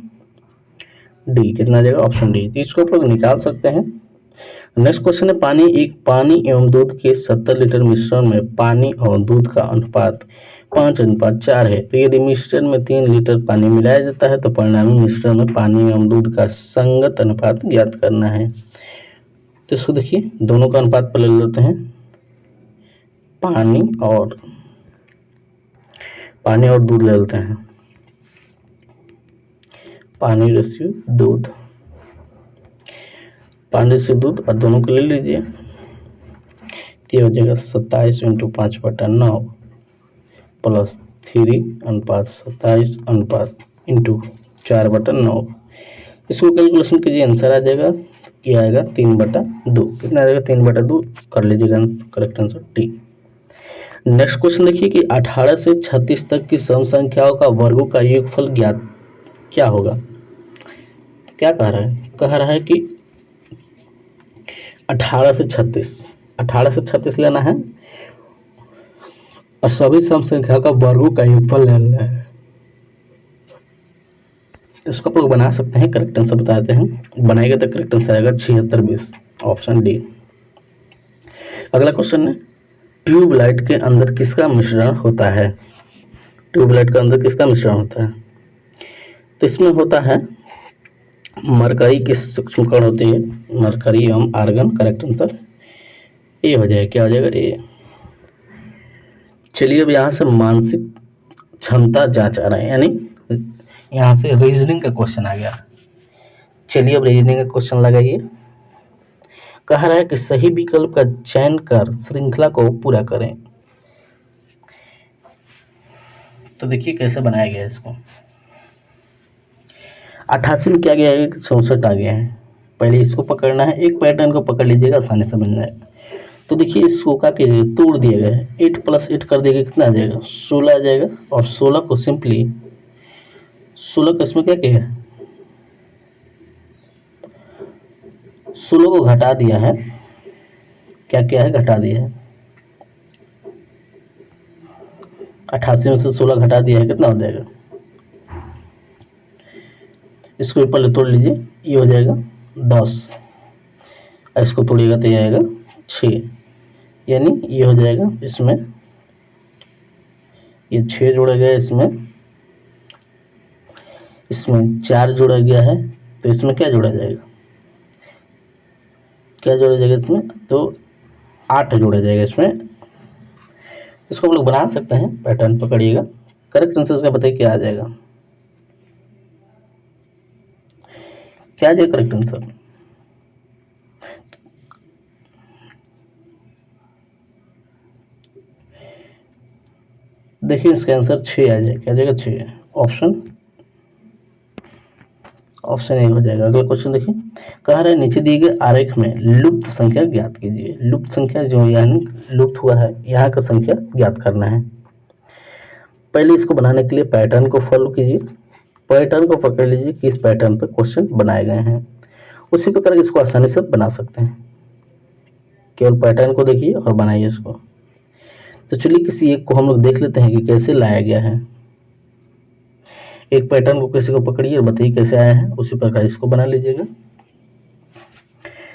Speaker 1: डी। कितना आ जाएगा? Option D. तो इसको आप लोग निकाल सकते हैं। नेक्स्ट क्वेश्चन है, पानी एवं दूध के 70 लीटर मिश्रण में पानी और दूध का अनुपात 5:4 है, तो यदि मिश्रण में 3 लीटर पानी मिलाया जाता है तो परिणामी मिश्रण में पानी एवं दूध का संगत अनुपात ज्ञात करना है। तो इसको देखिए दोनों का अनुपात पहले ले लेते हैं, पानी और दूध ले लेते हैं, पानी रेशियो दूध, पानी से दूध और दोनों को ले लीजिए, तो ये हो जाएगा 27 × 5/9 प्लस 3:27 इसको कैलकुलेशन कीजिए, आंसर आ जाएगा, क्या आएगा 3/2, कितना आ जाएगा 3/2, कर लीजिएगा correct answer D. Next question देखिए कि 18 से 36 तक की सम संख्याओं का वर्गों का योगफल ज्ञात क्या होगा। क्या कह रहा है कि 18 से 36 लेना है और सभी सम संख्या का वर्गों का योगफल लेना है। तो इसको आप लोग बना सकते हैं, करेक्ट आंसर बताते हैं, बनाएंगे तो करेक्ट आंसर आएगा 76/20, ऑप्शन डी। अगला क्वेश्चन है, ट्यूबलाइट के अंदर किसका मिश्रण होता है। ट्यूबलाइट के अंदर किसका मिश्रण होता है, तो इसमें होता है मरकरी की सूक्ष्म कण होती है, मरकरी एवं आर्गन, करेक्ट आंसर ए हो जाएगा, क्या हो जाएगा ए। चलिए अब यहाँ से मानसिक क्षमता जांच आ रहा है, यानी यहाँ से रीजनिंग का क्वेश्चन आ गया। चलिए अब रीजनिंग का क्वेश्चन लगाइए। कह रहा है कि सही विकल्प का चयन कर श्रृंखला को पूरा करें। तो देखिए कैसे बनाया गया है इसको। 88 में क्या गया है, 64 आ गया है। पहले इसको पकड़ना है, एक पैटर्न को पकड़ लीजिएगा, आसानी से बन जाएगा। तो देखिए इसको क्या कीजिए, तोड़ दिया गया है, 8 + 8 कर दिएगा, कितना आ जाएगा 16 आ जाएगा। और 16 को सिंपली 16 को इसमें क्या किया है, 16 को घटा दिया है, क्या किया है घटा दिया है, 88 में से 16 घटा दिया है, कितना हो जाएगा, इसको भी पहले तोड़ लीजिए, ये हो जाएगा 10, इसको तोड़िएगा तो ये आएगा 6, यानी ये हो जाएगा, इसमें ये 6 जोड़ा गया है, इसमें 4 जोड़ा गया है, तो इसमें क्या जोड़ा जाएगा, क्या जोड़ा जाएगा इसमें, तो 8 जोड़ा जाएगा इसमें। इसको हम लोग बना सकते हैं, पैटर्न पकड़िएगा, करेक्ट आंसर इसका बताइए क्या आ जाएगा, क्या आ जाएगा करेक्ट आंसर। देखिए इसका आंसर 6 आ जाएगा, क्या आ जाएगा 6, ऑप्शन ए हो जाएगा। अगला क्वेश्चन देखिए, कह रहा है नीचे दिए गए आरेख में लुप्त संख्या ज्ञात कीजिए। लुप्त संख्या जो यानी लुप्त हुआ है, यहाँ का संख्या ज्ञात करना है। पहले इसको बनाने के लिए पैटर्न को फॉलो कीजिए, पैटर्न को पकड़ लीजिए कि इस पैटर्न पर क्वेश्चन बनाए गए हैं, उसी प्रकार इसको आसानी से बना सकते हैं। केवल पैटर्न को देखिए और बनाइए इसको। तो चलिए किसी एक को हम लोग देख लेते हैं कि कैसे लाया गया है। एक पैटर्न को किसी को पकड़िए और बताइए कैसे आया है, उसी प्रकार इसको बना लीजिएगा।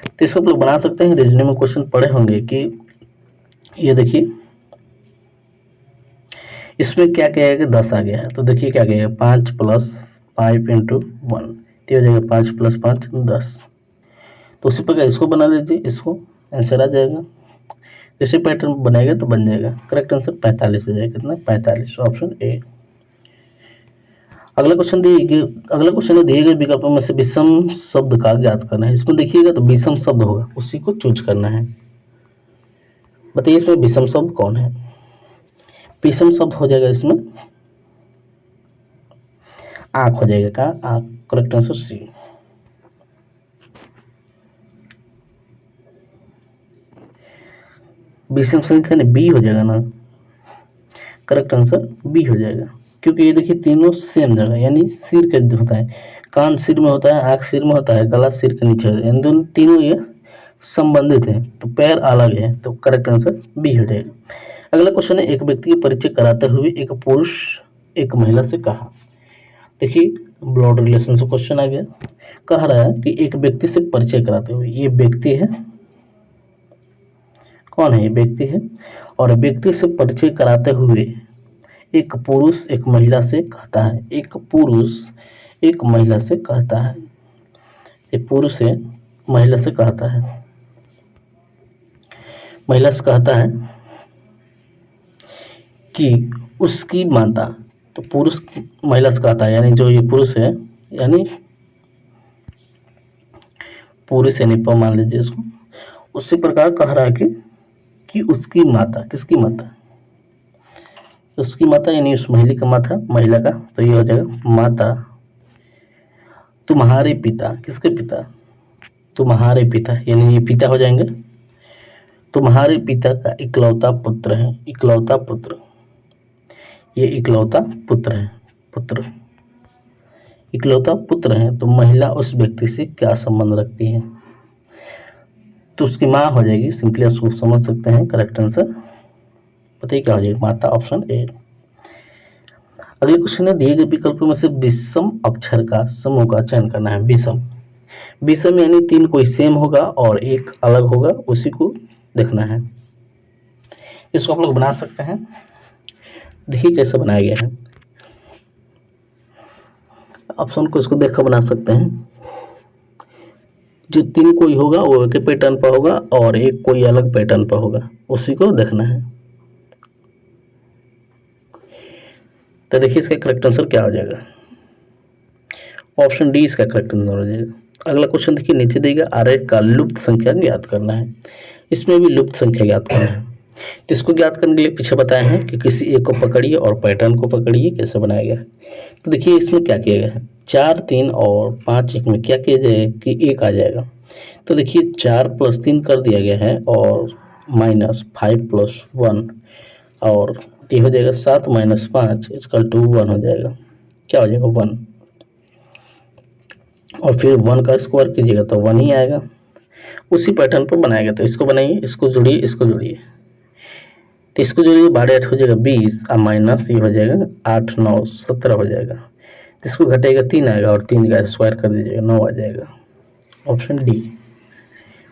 Speaker 1: तो इसको आप लोग बना सकते हैं, रीजनिंग में क्वेश्चन पढ़े होंगे कि ये देखिए इसमें क्या क्या है कि 10 आ गया है। तो देखिए क्या गया है, 5 + 5 × 1, तो हो जाएगा 5 + 5 10। तो उसी प्रकार इसको बना लीजिए, इसको आंसर आ जाएगा। जैसे पैटर्न बनाएगा तो बन जाएगा, करेक्ट आंसर 45 हो जाएगा, कितना 45, ऑप्शन ए। अगला क्वेश्चन है दिए गए विकल्पों में से विषम शब्द का ज्ञात करना है। इसमें देखिएगा तो विषम शब्द होगा, उसी को चूज करना है। बताइए इसमें विषम शब्द कौन है। विषम शब्द हो जाएगा इसमें आंख हो जाएगा, का आंख, करेक्ट आंसर सी। विषम संख्या ने बी हो जाएगा ना, करेक्ट आंसर बी हो जाएगा, क्योंकि ये देखिए तीनों सेम जगह, यानी सिर के होता है, कान सिर में होता है, आंख सिर में होता है, गला सिर के नीचे होता है, इन दोनों तीनों ये संबंधित हैं, तो पैर अलग है, तो करेक्ट आंसर बी हो जाएगा। अगला क्वेश्चन है, एक व्यक्ति का परिचय कराते हुए एक पुरुष एक महिला से कहा। देखिए ब्लड रिलेशन से क्वेश्चन आ गया, कह रहा है कि एक व्यक्ति से परिचय कराते हुए, ये व्यक्ति है, कौन है, ये व्यक्ति है, और व्यक्ति से परिचय कराते हुए एक पुरुष एक महिला से कहता है, एक पुरुष एक महिला से कहता है, एक पुरुष है महिला से कहता है, महिला से कहता है कि उसकी माता तो पुरुष महिला से कहता है, यानी जो ये पुरुष है, यानी पुरुष यानी प मान लीजिए इसको। उसी प्रकार कह रहा है कि उसकी माता, किसकी माता, उसकी माता यानी उस महिला का माता, महिला का, तो ये हो जाएगा माता तुम्हारे पिता, किसके पिता, तुम्हारे पिता, यानी ये पिता हो जाएंगे। तुम्हारे पिता का इकलौता पुत्र है, इकलौता पुत्र, ये इकलौता पुत्र है, पुत्र, इकलौता पुत्र है। तो महिला उस व्यक्ति से क्या संबंध रखती है, तो उसकी माँ हो जाएगी, सिंपली उसको समझ सकते हैं। करेक्ट आंसर बताइए क्या हो जाएगा, माता, ऑप्शन ए। अगले क्वेश्चन है, दिए गए विकल्पों में से विषम अक्षर का समूह का चयन करना है। विषम, विषम यानी तीन कोई सेम होगा और एक अलग होगा, उसी को देखना है। इसको आप लोग बना सकते हैं, देखिए कैसे बनाया गया है। ऑप्शन को इसको देखकर बना सकते हैं। जो तीन कोई होगा वो एक पैटर्न पर होगा और एक कोई अलग पैटर्न पर होगा, उसी को देखना है। तो देखिए इसका करेक्ट आंसर क्या हो जाएगा, ऑप्शन डी इसका करेक्ट आंसर हो जाएगा। अगला क्वेश्चन देखिए, नीचे देगा आरेख का लुप्त संख्या ज्ञात करना है। इसमें भी लुप्त संख्या ज्ञात करना है। तो इसको ज्ञात करने के लिए पीछे बताया है कि किसी एक को पकड़िए और पैटर्न को पकड़िए, कैसे बनाया गया है। तो देखिए इसमें क्या किया गया है, 4 3 और 5 1 में क्या किया जाएगा कि 1 आ जाएगा। तो देखिए 4 + 3 कर दिया गया है और -5 + 1, और ये हो जाएगा 7 - 5 = 1 हो जाएगा। क्या हो जाएगा 1, और फिर 1 का स्क्वायर कीजिएगा तो 1 ही आएगा। उसी पैटर्न पर बनाएगा, तो इसको बनाइए, इसको जोड़िए, इसको जोड़िए, तो इसको जोड़िए, 12 8 हो जाएगा 20 और माइनस ये हो जाएगा 8 9 17 हो जाएगा। तो इसको घटेगा 3 आएगा और 3 का स्क्वायर कर दीजिएगा 9 आ जाएगा। Option D,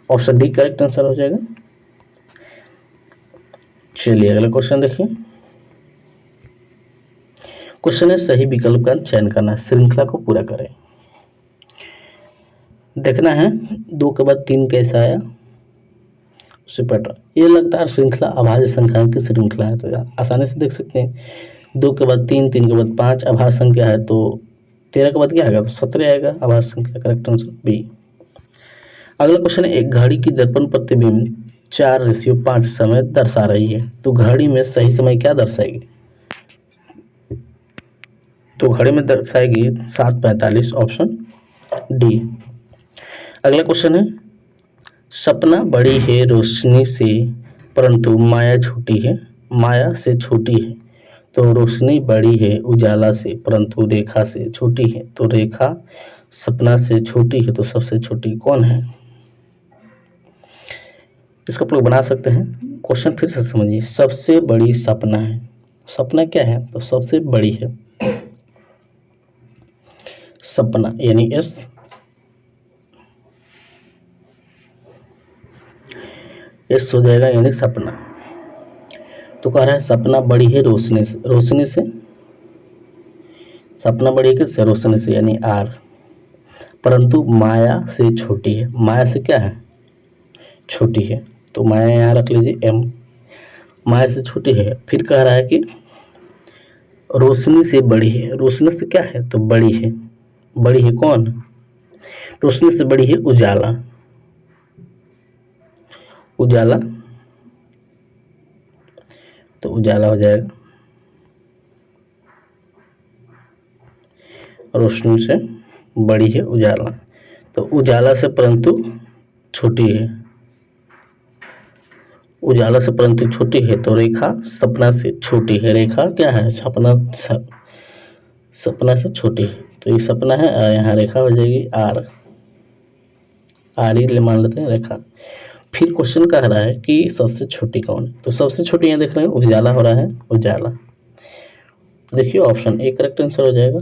Speaker 1: option D correct answer हो जाएगा। चलिए अगला क्वेश्चन देखिए। क्वेश्चन है, सही विकल्प का चयन करना है, श्रृंखला को पूरा करें। देखना है 2 के बाद 3 कैसा आया, उसी पैटर्न। ये लगातार श्रृंखला अभाज्य संख्याओं की श्रृंखला है, तो आसानी से देख सकते हैं। 2 के बाद 3, 3 के बाद 5 अभाज्य संख्या है, तो 13 के बाद क्या आएगा, तो 17 आएगा अभाज्य संख्या। Correct answer B. अगला क्वेश्चन है, एक घड़ी की दर्पण प्रतिबिंब 4:5 समय दर्शा रही है, तो घड़ी में सही समय क्या दर्शाएगी, तो घड़ी में दर्शाएगी 7:45, ऑप्शन डी। अगला क्वेश्चन है, सपना बड़ी है रोशनी से परंतु माया छोटी है, माया से छोटी है, तो रोशनी बड़ी है उजाला से परंतु रेखा से छोटी है, तो रेखा सपना से छोटी है, तो सबसे छोटी कौन है। इसको आप लोग बना सकते हैं। क्वेश्चन फिर से समझिए, सबसे बड़ी सपना है, सपना क्या है, तो सबसे बड़ी है सपना, यानी एस हो जाएगा, यानी सपना। तो कह रहा है सपना बड़ी है रोशनी से, रोशनी से, सपना बड़ी है किससे, रोशनी से, यानी आर, परंतु माया से छोटी है, माया से क्या है, छोटी है, तो माया यहाँ रख लीजिए एम, माया से छोटी है। फिर कह रहा है कि रोशनी से बड़ी है, रोशनी से क्या है, तो बड़ी है, बड़ी है कौन, रोशनी से बड़ी है उजाला, उजाला, तो उजाला हो जाएगा, रोशनी से बड़ी है उजाला, तो उजाला से परंतु छोटी है, उजाला से परंतु छोटी है, तो रेखा सपना से छोटी है, रेखा क्या है, सपना, सपना से छोटी है, तो ये सपना है, यहाँ रेखा हो जाएगी आर, आर ही मान लेते हैं रेखा। फिर क्वेश्चन कह रहा है कि सबसे छोटी कौन है, तो सबसे छोटी यहाँ देख रहे हैं उजाला हो रहा है, उजाला, तो देखिए ऑप्शन ए करेक्ट आंसर हो जाएगा।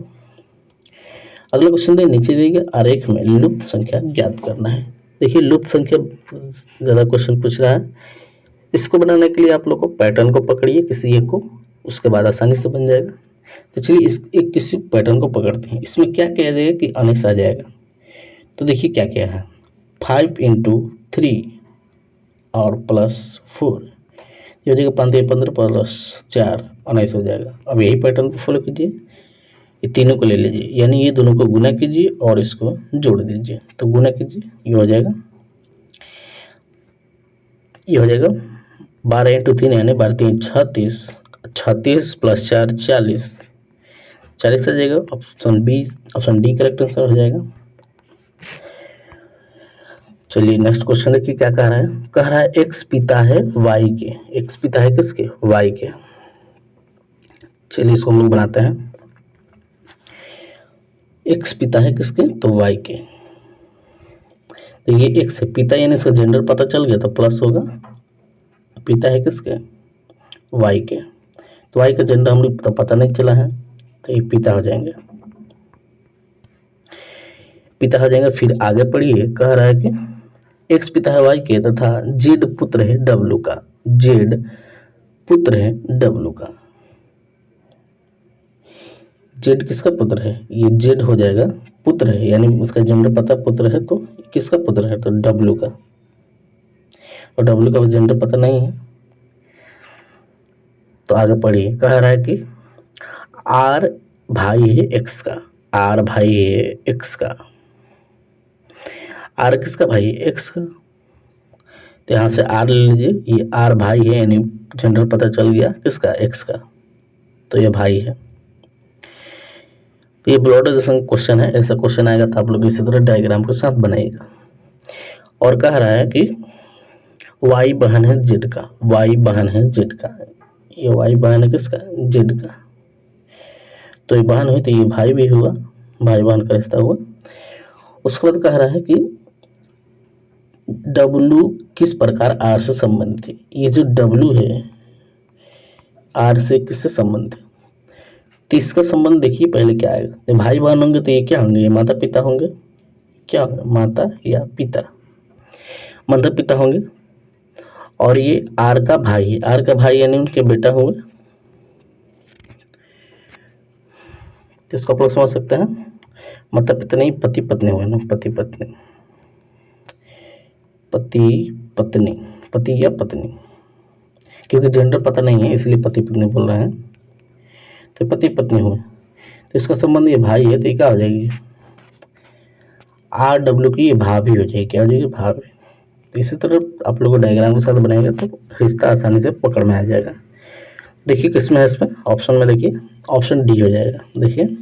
Speaker 1: अगला क्वेश्चन देखिए, नीचे दिए आरेख में लुप्त संख्या ज्ञात करना है। देखिए लुप्त संख्या ज़्यादा क्वेश्चन पूछ रहा है। इसको बनाने के लिए आप लोग को पैटर्न को पकड़िए किसी एक को, उसके बाद आसानी से बन जाएगा। तो चलिए इस एक किसी पैटर्न को पकड़ते हैं। इसमें क्या किया जाएगा कि अनेक्स आ जाएगा। तो देखिए क्या क्या है, 5 × 3 और +4, ये हो जाएगा 5 × 15 +4 19 हो जाएगा। अब यही पैटर्न को फॉलो कीजिए, ये तीनों को ले लीजिए, यानी ये दोनों को गुना कीजिए और इसको जोड़ दीजिए। तो गुना कीजिए, ये हो जाएगा, ये हो जाएगा 12 इंटू 3 यानी 12 3 36, 36 प्लस 4 40, 40 आ जाएगा। Option B, option D correct answer हो जाएगा। चलिए नेक्स्ट क्वेश्चन देखिए क्या कह रहा है। कह रहा है एक्स पिता है वाई के, एक्स पिता है किसके, वाई के। चलिए इसको हम लोग बनाते हैं। एक्स पिता है किसके, तो वाई के। तो ये एक्स है, पिता यानी इसका जेंडर पता चल गया तो प्लस होगा, पिता है किसके, वाई के। तो वाई का जेंडर हम लोग पता नहीं चला है, तो ये पिता हो जाएंगे, पिता हो जाएंगे। फिर आगे पढ़िए, कह रहा है कि एक्स पिता है वाई के तथा जेड पुत्र है डब्लू का, जेड पुत्र है डब्लू का। जेड किसका पुत्र है, ये जेड हो जाएगा, पुत्र है यानी उसका जेंडर पता पुत्र है, तो किसका पुत्र है, तो डब्लू का। और डब्लू का जेंडर पता नहीं है, तो आगे पढ़िए। कह रहा है कि आर भाई है एक्स का, आर भाई है एक्स का, आर किसका भाई है, एक्स का। तो यहाँ से आर ले लीजिए, ये आर भाई है यानी जेंडर पता चल गया किसका, एक्स का, तो ये भाई है। ये ब्लॉड जैसा क्वेश्चन है, ऐसा क्वेश्चन आएगा तो आप लोग इसी तरह डायग्राम के साथ बनाइएगा। और कह रहा है कि वाई बहन है जेड का, वाई बहन है जेड का, ये वाई बहन है किसका, जेड का। तो ये बहन हुई तो ये भाई भी हुआ, भाई बहन का रिश्ता हुआ। उसके बाद कह रहा है कि डब्लू किस प्रकार आर से संबंधित है। ये जो डब्लू है आर से किससे संबंधित है, तो इसका संबंध देखिए पहले क्या आएगा। तो भाई बहन होंगे तो ये क्या होंगे, ये माता पिता होंगे, क्या होंगे, माता या पिता, माता पिता होंगे। और ये आर का भाई है, आर का भाई यानी उनके बेटा होंगे। तो इसको आप लोग समझ सकते हैं, माता पिता नहीं, पति पत्नी हुए ना, पति पत्नी, पति पत्नी, पति या पत्नी, क्योंकि जेंडर पता नहीं है इसलिए पति पत्नी बोल रहे हैं। तो पति पत्नी हुए, तो इसका संबंध ये भाई है, तो ये क्या हो जाएगी, आर डब्ल्यू की ये भाभी हो जाएगी, क्या हो जाएगी, भाभी। तो इसी तरह आप लोगों को डायग्राम के साथ बनाएंगे तो रिश्ता आसानी से पकड़ में आ जाएगा। देखिए किसमें है, इसमें ऑप्शन में देखिए ऑप्शन डी हो जाएगा। देखिए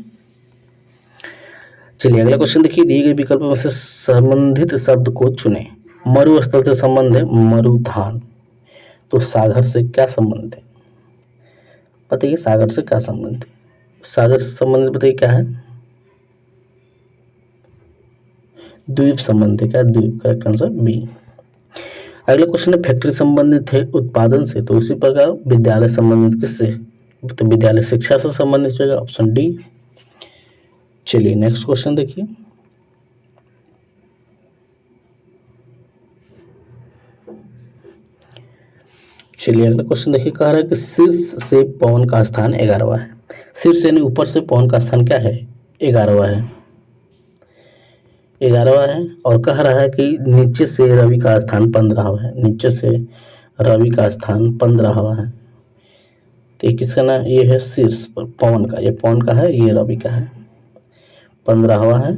Speaker 1: चलिए अगला क्वेश्चन देखिए, दिए गए विकल्प में से संबंधित शब्द को चुने। मरुस्थल से संबंध है मरुधान, तो सागर से क्या संबंध है, बताइए सागर से क्या संबंध है, सागर से संबंधित बताइए क्या है, द्वीप संबंध है, क्या द्वीप, करेक्ट आंसर बी। अगला क्वेश्चन है फैक्ट्री संबंधित है उत्पादन से, तो उसी प्रकार विद्यालय संबंधित किससे, तो विद्यालय शिक्षा से संबंधित होगा, ऑप्शन डी। चलिए नेक्स्ट क्वेश्चन देखिए, चलिए अगला क्वेश्चन देखिए, कह रहा है कि शीर्ष से पवन का स्थान 11वां है। शीर्ष यानी ऊपर से पवन का स्थान क्या है, 11वां है, 11वां है। और कह रहा है कि नीचे से रवि का स्थान 15वां है, नीचे से रवि का स्थान 15वां है। तो ये किसका ना, ये है शीर्ष पर पवन का, ये पवन का है, ये रवि का है, 15वां है।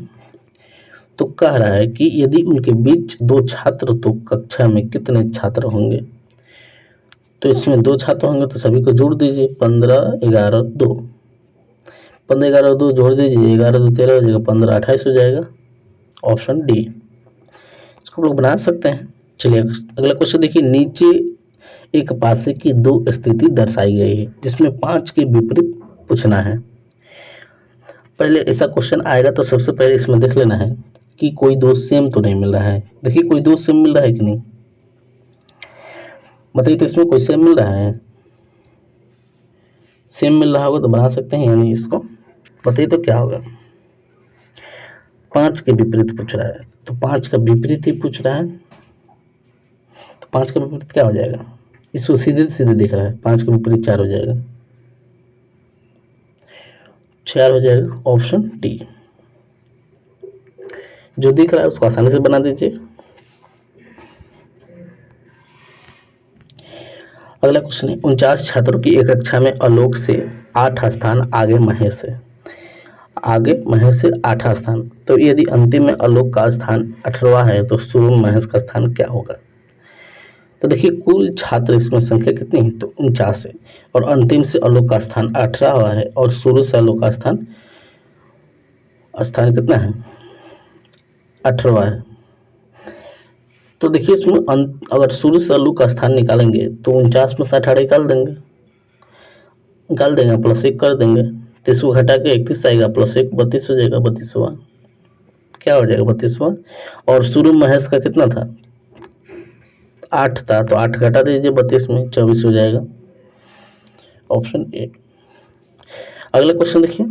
Speaker 1: तो कह रहा है कि यदि उनके बीच दो छात्र तो कक्षा में कितने छात्र होंगे, तो इसमें दो छात्र होंगे तो सभी को जोड़ दीजिए, 15 11 2, 15 11 2 जोड़ दीजिए, 11 2 13 हो जाएगा, 15 28 हो जाएगा, ऑप्शन डी। इसको लोग बना सकते हैं। चलिए अगला क्वेश्चन देखिए, नीचे एक पासे की दो स्थिति दर्शाई गई है जिसमें 5 के विपरीत पूछना है। पहले ऐसा क्वेश्चन आएगा तो सबसे पहले इसमें देख लेना है कि कोई दो सेम तो नहीं मिल रहा है। देखिए कोई दो सेम मिल रहा है कि नहीं, बताइए, तो इसमें कोई सेम मिल रहा है, सेम मिल रहा होगा तो बना सकते हैं, यानी इसको बताइए तो क्या होगा, 5 के विपरीत पूछ रहा है, तो 5 का विपरीत ही पूछ रहा है, तो 5 का विपरीत क्या हो जाएगा, इसको सीधे सीधे दिख रहा है, 5 का विपरीत 4 हो जाएगा, 4 हो जाएगा, ऑप्शन डी। जो दिख रहा है उसको आसानी से बना दीजिए। अगला क्वेश्चन है 49 छात्रों की एक कक्षा में आलोक से 8 स्थान आगे महेश है, आगे महेश से 8 स्थान, तो यदि अंतिम में आलोक का स्थान 18वां है तो शुरू में महेश का स्थान क्या होगा। तो देखिए कुल छात्र इसमें संख्या कितनी है, तो 49 है और अंतिम से आलोक का स्थान 18वां है और शुरू से आलोक का स्थान कितना है, 18वां है। तो देखिए इसमें अगर शुरू से आलोक का स्थान निकालेंगे तो 49 में से 18 निकाल देंगे प्लस 1 कर देंगे, तो इसको घटा के 31 आएगा प्लस 1 32 हो जाएगा, 32वां क्या हो जाएगा 32वां। और शुरू महेश का कितना था 8 था, तो 8 घटा दीजिए 32 में 24 हो जाएगा, ऑप्शन ए। अगला क्वेश्चन देखिए,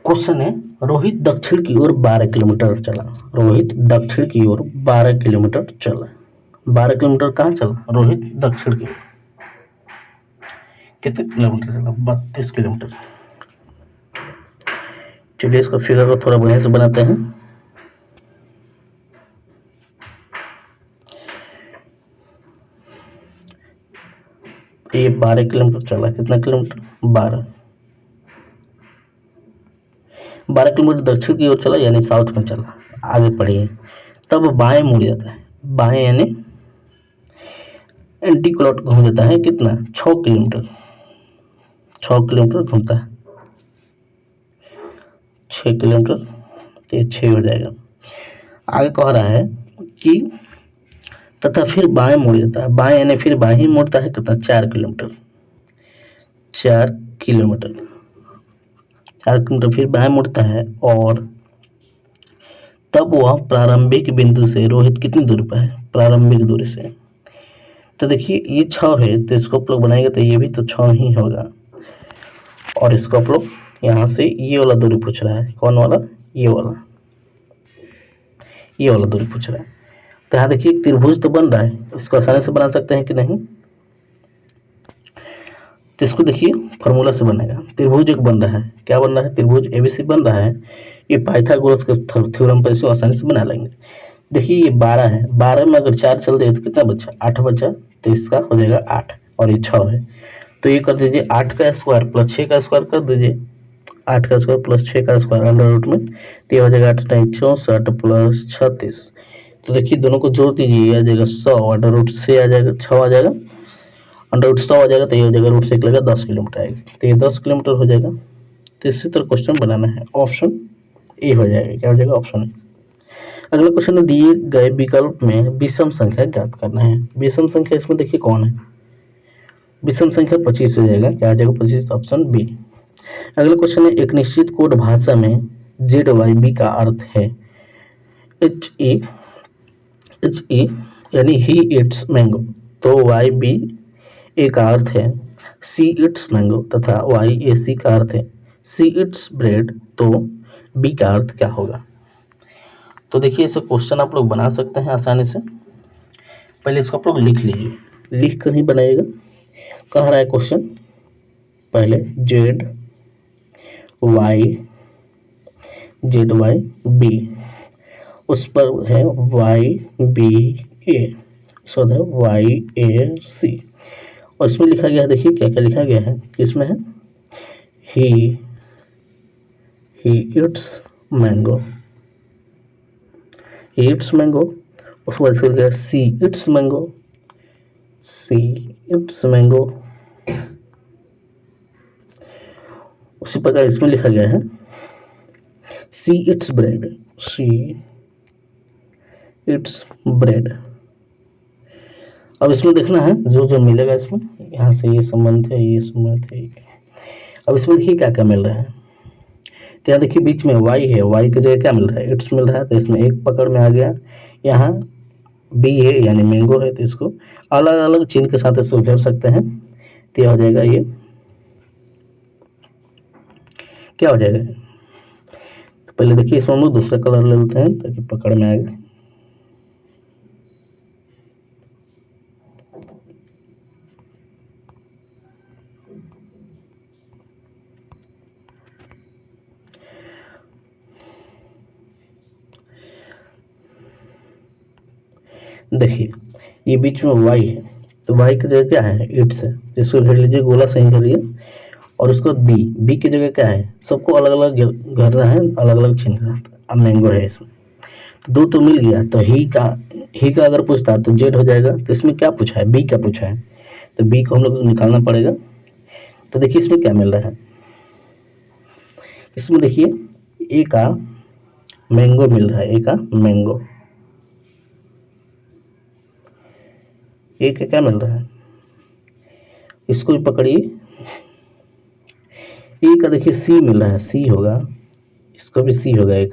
Speaker 1: क्वेश्चन है रोहित दक्षिण की ओर 12 किलोमीटर चला, रोहित दक्षिण की ओर 12 किलोमीटर चला, 12 किलोमीटर कहाँ चला रोहित दक्षिण की ओर, कितने किलोमीटर चला 32 किलोमीटर। चलिए इसका फिगर को थोड़ा बढ़िया से बनाते हैं। ये 12 किलोमीटर चला, कितना किलोमीटर 12 किलोमीटर दक्षिण की ओर चला यानी साउथ में चला, आगे पढ़िए। तब बाएं मुड़ जाता है, बाएं यानी एंटी क्लॉक घूम जाता है, कितना 6 किलोमीटर, 6 किलोमीटर घूमता है, 6 किलोमीटर, तो ये 6 हो जाएगा। आगे कह रहा है कि तथा फिर बाएं मुड़ जाता है, बाएं यानी फिर बाएं ही मुड़ता है, कितना 4 किलोमीटर, 4 किलोमीटर, 4 किलोमीटर फिर बाएं मुड़ता है और तब वह प्रारंभिक बिंदु से रोहित कितनी दूरी पर है, प्रारंभिक दूरी से। तो देखिए ये 6 है तो इसको आप लोग बनाएंगे तो ये भी तो 6 ही होगा, और इसको आप लोग यहाँ से ये वाला दूरी पूछ रहा है, कौन वाला, ये वाला दूरी पूछ रहा है। तो यहाँ देखिए त्रिभुज तो बन रहा है, इसको आसानी से बना सकते हैं कि नहीं, तो इसको देखिए फॉर्मूला से बनेगा। त्रिभुज एक बन रहा है, क्या बन रहा है, त्रिभुज एबीसी बन रहा है, ये पाइथागोरस के थ्योरम पर इसको आसानी से बना लेंगे। देखिए ये 12 है, 12 में अगर 4 चल दे तो कितना बचा 8 बचा, तो इसका हो जाएगा 8 और ये 6 है, तो ये कर दीजिए 8 का स्क्वायर प्लस 6 का स्क्वायर कर दीजिए, 8 का स्क्वायर प्लस 6 का स्क्वायर अंडर रूट में, तो ये हो जाएगा 8 9 64 प्लस 36। तो देखिए दोनों को जोड़ दीजिए, ये आ जाएगा 100 अंडर रूट से आ जाएगा 6 आ जाएगा, अंडर रूट 100 आ जाएगा, तो ये हो जाएगा रूट से निकलेगा 10 किलोमीटर आएगा, तो ये 10 किलोमीटर हो जाएगा। तो इसी तरह क्वेश्चन बनाना है, ऑप्शन ए हो जाएगा, क्या हो जाएगा ऑप्शन ए। अगला क्वेश्चन है दिए गए विकल्प में विषम संख्या ज्ञात करना है। विषम संख्या इसमें देखिए कौन है, विषम संख्या 25 हो जाएगा, क्या आ जाएगा 25, ऑप्शन बी। अगला क्वेश्चन है एक निश्चित कोड भाषा में जेड वाई बी का अर्थ है एच ई यानी ही इट्स मैंगो, तो वाई बी ए का अर्थ है सी इट्स मैंगो तथा वाई ए सी का अर्थ है सी इट्स ब्रेड, तो बी का अर्थ क्या होगा। तो देखिए इसे क्वेश्चन आप लोग बना सकते हैं आसानी से, पहले इसको आप लोग लिख लीजिए, लिख कर ही बनाइएगा। कह रहा है क्वेश्चन पहले जेड वाई बी, उस पर है वाई बी ए, उसके बाद है वाई ए सी, और इसमें लिखा गया है, देखिए क्या क्या लिखा गया है, किसमें है ही इट्स मैंगो, उसके बाद इसका लिखा है सी इट्स मैंगो, उसी प्रकार इसमें लिखा गया है सी इट्स ब्रेड। अब इसमें देखना है जो जो मिलेगा, इसमें यहाँ से ये संबंध है, ये संबंध है, अब इसमें देखिए क्या क्या मिल रहा है, तो यहाँ देखिए बीच में वाई है, वाई की जगह क्या मिल रहा है इट्स मिल रहा है, तो इसमें एक पकड़ में आ गया, यहाँ बी है यानी मैंगो है, तो इसको अलग अलग चिन्ह के साथ इसको घेर सकते हैं, तो यह हो जाएगा, ये क्या हो जाएगा। तो पहले देखिए इसमें हम लोग दूसरा कलर ले लेते हैं ताकि पकड़ में आएगा। देखिए ये बीच में वाई है, तो वाई की जगह क्या है, इट्स है, जिसको घेर लीजिए, गोला सही करिए। और उसके बाद बी की जगह क्या है, सबको अलग अलग घेरना है, अलग अलग चिन्ह है। अब मैंगो है इसमें, तो दो तो मिल गया, तो ही का अगर पूछता तो जेड हो जाएगा। तो इसमें क्या पूछा है, बी क्या पूछा है, तो बी को हम लोग निकालना पड़ेगा। तो देखिए इसमें क्या मिल रहा है, इसमें देखिए ए का मैंगो मिल रहा है, ए का मैंगो, ए का क्या मिल रहा है, इसको भी पकड़िए। ए का देखिए सी मिल रहा है, सी होगा, इसको भी सी होगा, ए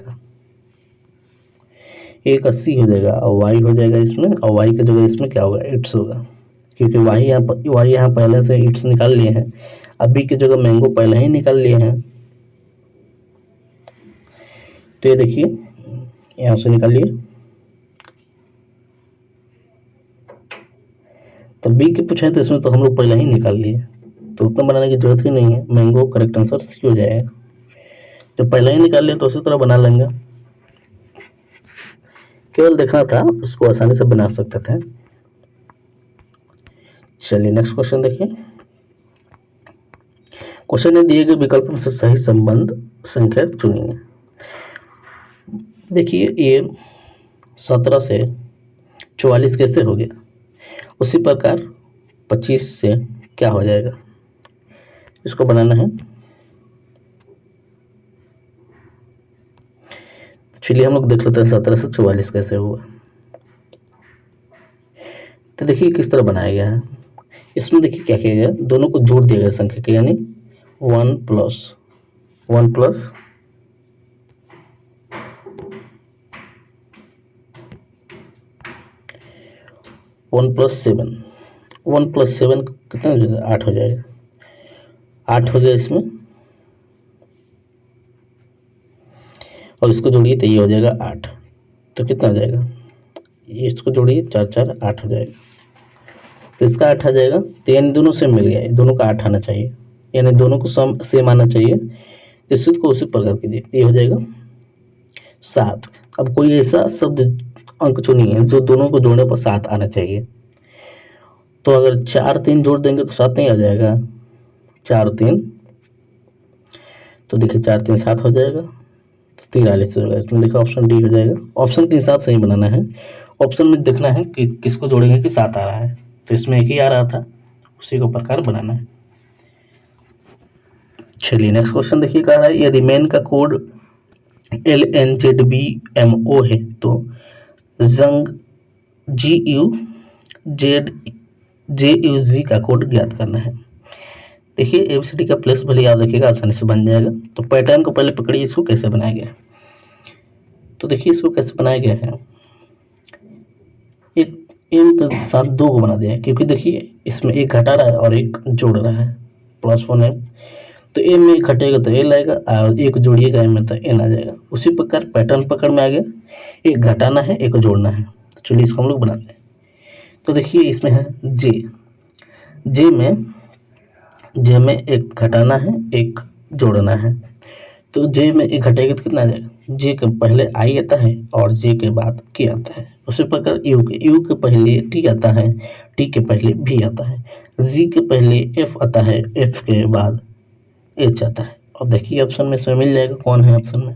Speaker 1: का सी हो जाएगा और वाई हो जाएगा इसमें, और वाई की जगह इसमें क्या होगा, इट्स होगा, क्योंकि वाई यहाँ पहले से इट्स निकाल लिए हैं। अब बी की जगह मैंगो पहले ही निकाल लिए हैं, तो ये देखिए यहाँ से निकालिए। तो बी के पूछे तो इसमें तो हम लोग पहले ही निकाल लिए, तो उतना बनाने की जरूरत ही नहीं है, मैंगो करेक्ट आंसर सी हो जाएगा। जब पहले ही निकाल लिया तो उसी तरह बना लेंगे, केवल देखना था, उसको आसानी से बना सकते थे। चलिए नेक्स्ट क्वेश्चन देखिए। क्वेश्चन में दिए गए विकल्पों से सही संबंध संख्या चुनिए। देखिए ये 17 से 44 कैसे हो गया, उसी प्रकार 25 से क्या हो जाएगा, इसको बनाना है। चलिए हम लोग देख लेते हैं 17 से 44 कैसे हुआ। तो देखिए किस तरह बनाया गया है, इसमें देखिए क्या किया गया, दोनों को जोड़ दिया गया संख्या के, यानी 1 प्लस 1 प्लस 7, 1 प्लस 7 कितना हो जाएगा, 8 हो जाएगा, 8 हो गया इसमें, और इसको जोड़िए तो ये हो जाएगा 8, तो कितना हो जाएगा, ये इसको जोड़िए 4 4 8 हो जाएगा, तो इसका 8 आ जाएगा। तो यानी दोनों से मिल गया, दोनों का 8 आना चाहिए, यानी दोनों को सेम आना चाहिए, तो इसी को उसी प्रकार कीजिए, ये हो जाएगा 7। अब कोई ऐसा शब्द अंक चुनिए जो दोनों को जोड़ने पर 7 आना चाहिए। तो अगर 4 3 जोड़ देंगे तो 7 नहीं आ जाएगा, 4 3, तो देखिए 4 3 7 हो जाएगा, तो 43 हो जाएगा। इसमें देखो ऑप्शन डी हो जाएगा, ऑप्शन के हिसाब से ही बनाना है, ऑप्शन में देखना है कि किसको जोड़ेंगे कि 7 आ रहा है, तो इसमें एक ही आ रहा था, उसी को प्रकार बनाना है। चलिए नेक्स्ट क्वेश्चन देखिए, कह रहा है यदि मैन का कोड LNZBMO है तो जंग GUZJUZ का कोड ज्ञात करना है। देखिए ABCD का प्लस भले याद रखिएगा, आसानी से बन जाएगा। तो पैटर्न को पहले पकड़िए, इसको कैसे बनाया गया, तो देखिए इसको कैसे बनाया गया है, एक एम के साथ 2 को बना दिया है, क्योंकि देखिए इसमें एक घटा रहा है और एक जोड़ रहा है, +1 है, तो एम में एक घटेगा तो एल आएगा, और एक जोड़िएगा एम में तो एन आ जाएगा। उसी प्रकार पैटर्न पकड़ में आ गया, एक घटाना है एक जोड़ना है, तो चलिए इसको हम लोग बनाते हैं। तो देखिए इसमें है जे में एक घटाना है एक जोड़ना है, तो जे में एक घटेगा तो कितना आ जाएगा, जे के पहले आई आता है और जे के बाद के आता है। उसी प्रकार यू के पहले टी आता है, टी के पहले भी आता है, जी के पहले एफ आता है, एफ के बाद एच आता है। अब देखिए ऑप्शन में इसमें मिल जाएगा, कौन है ऑप्शन में,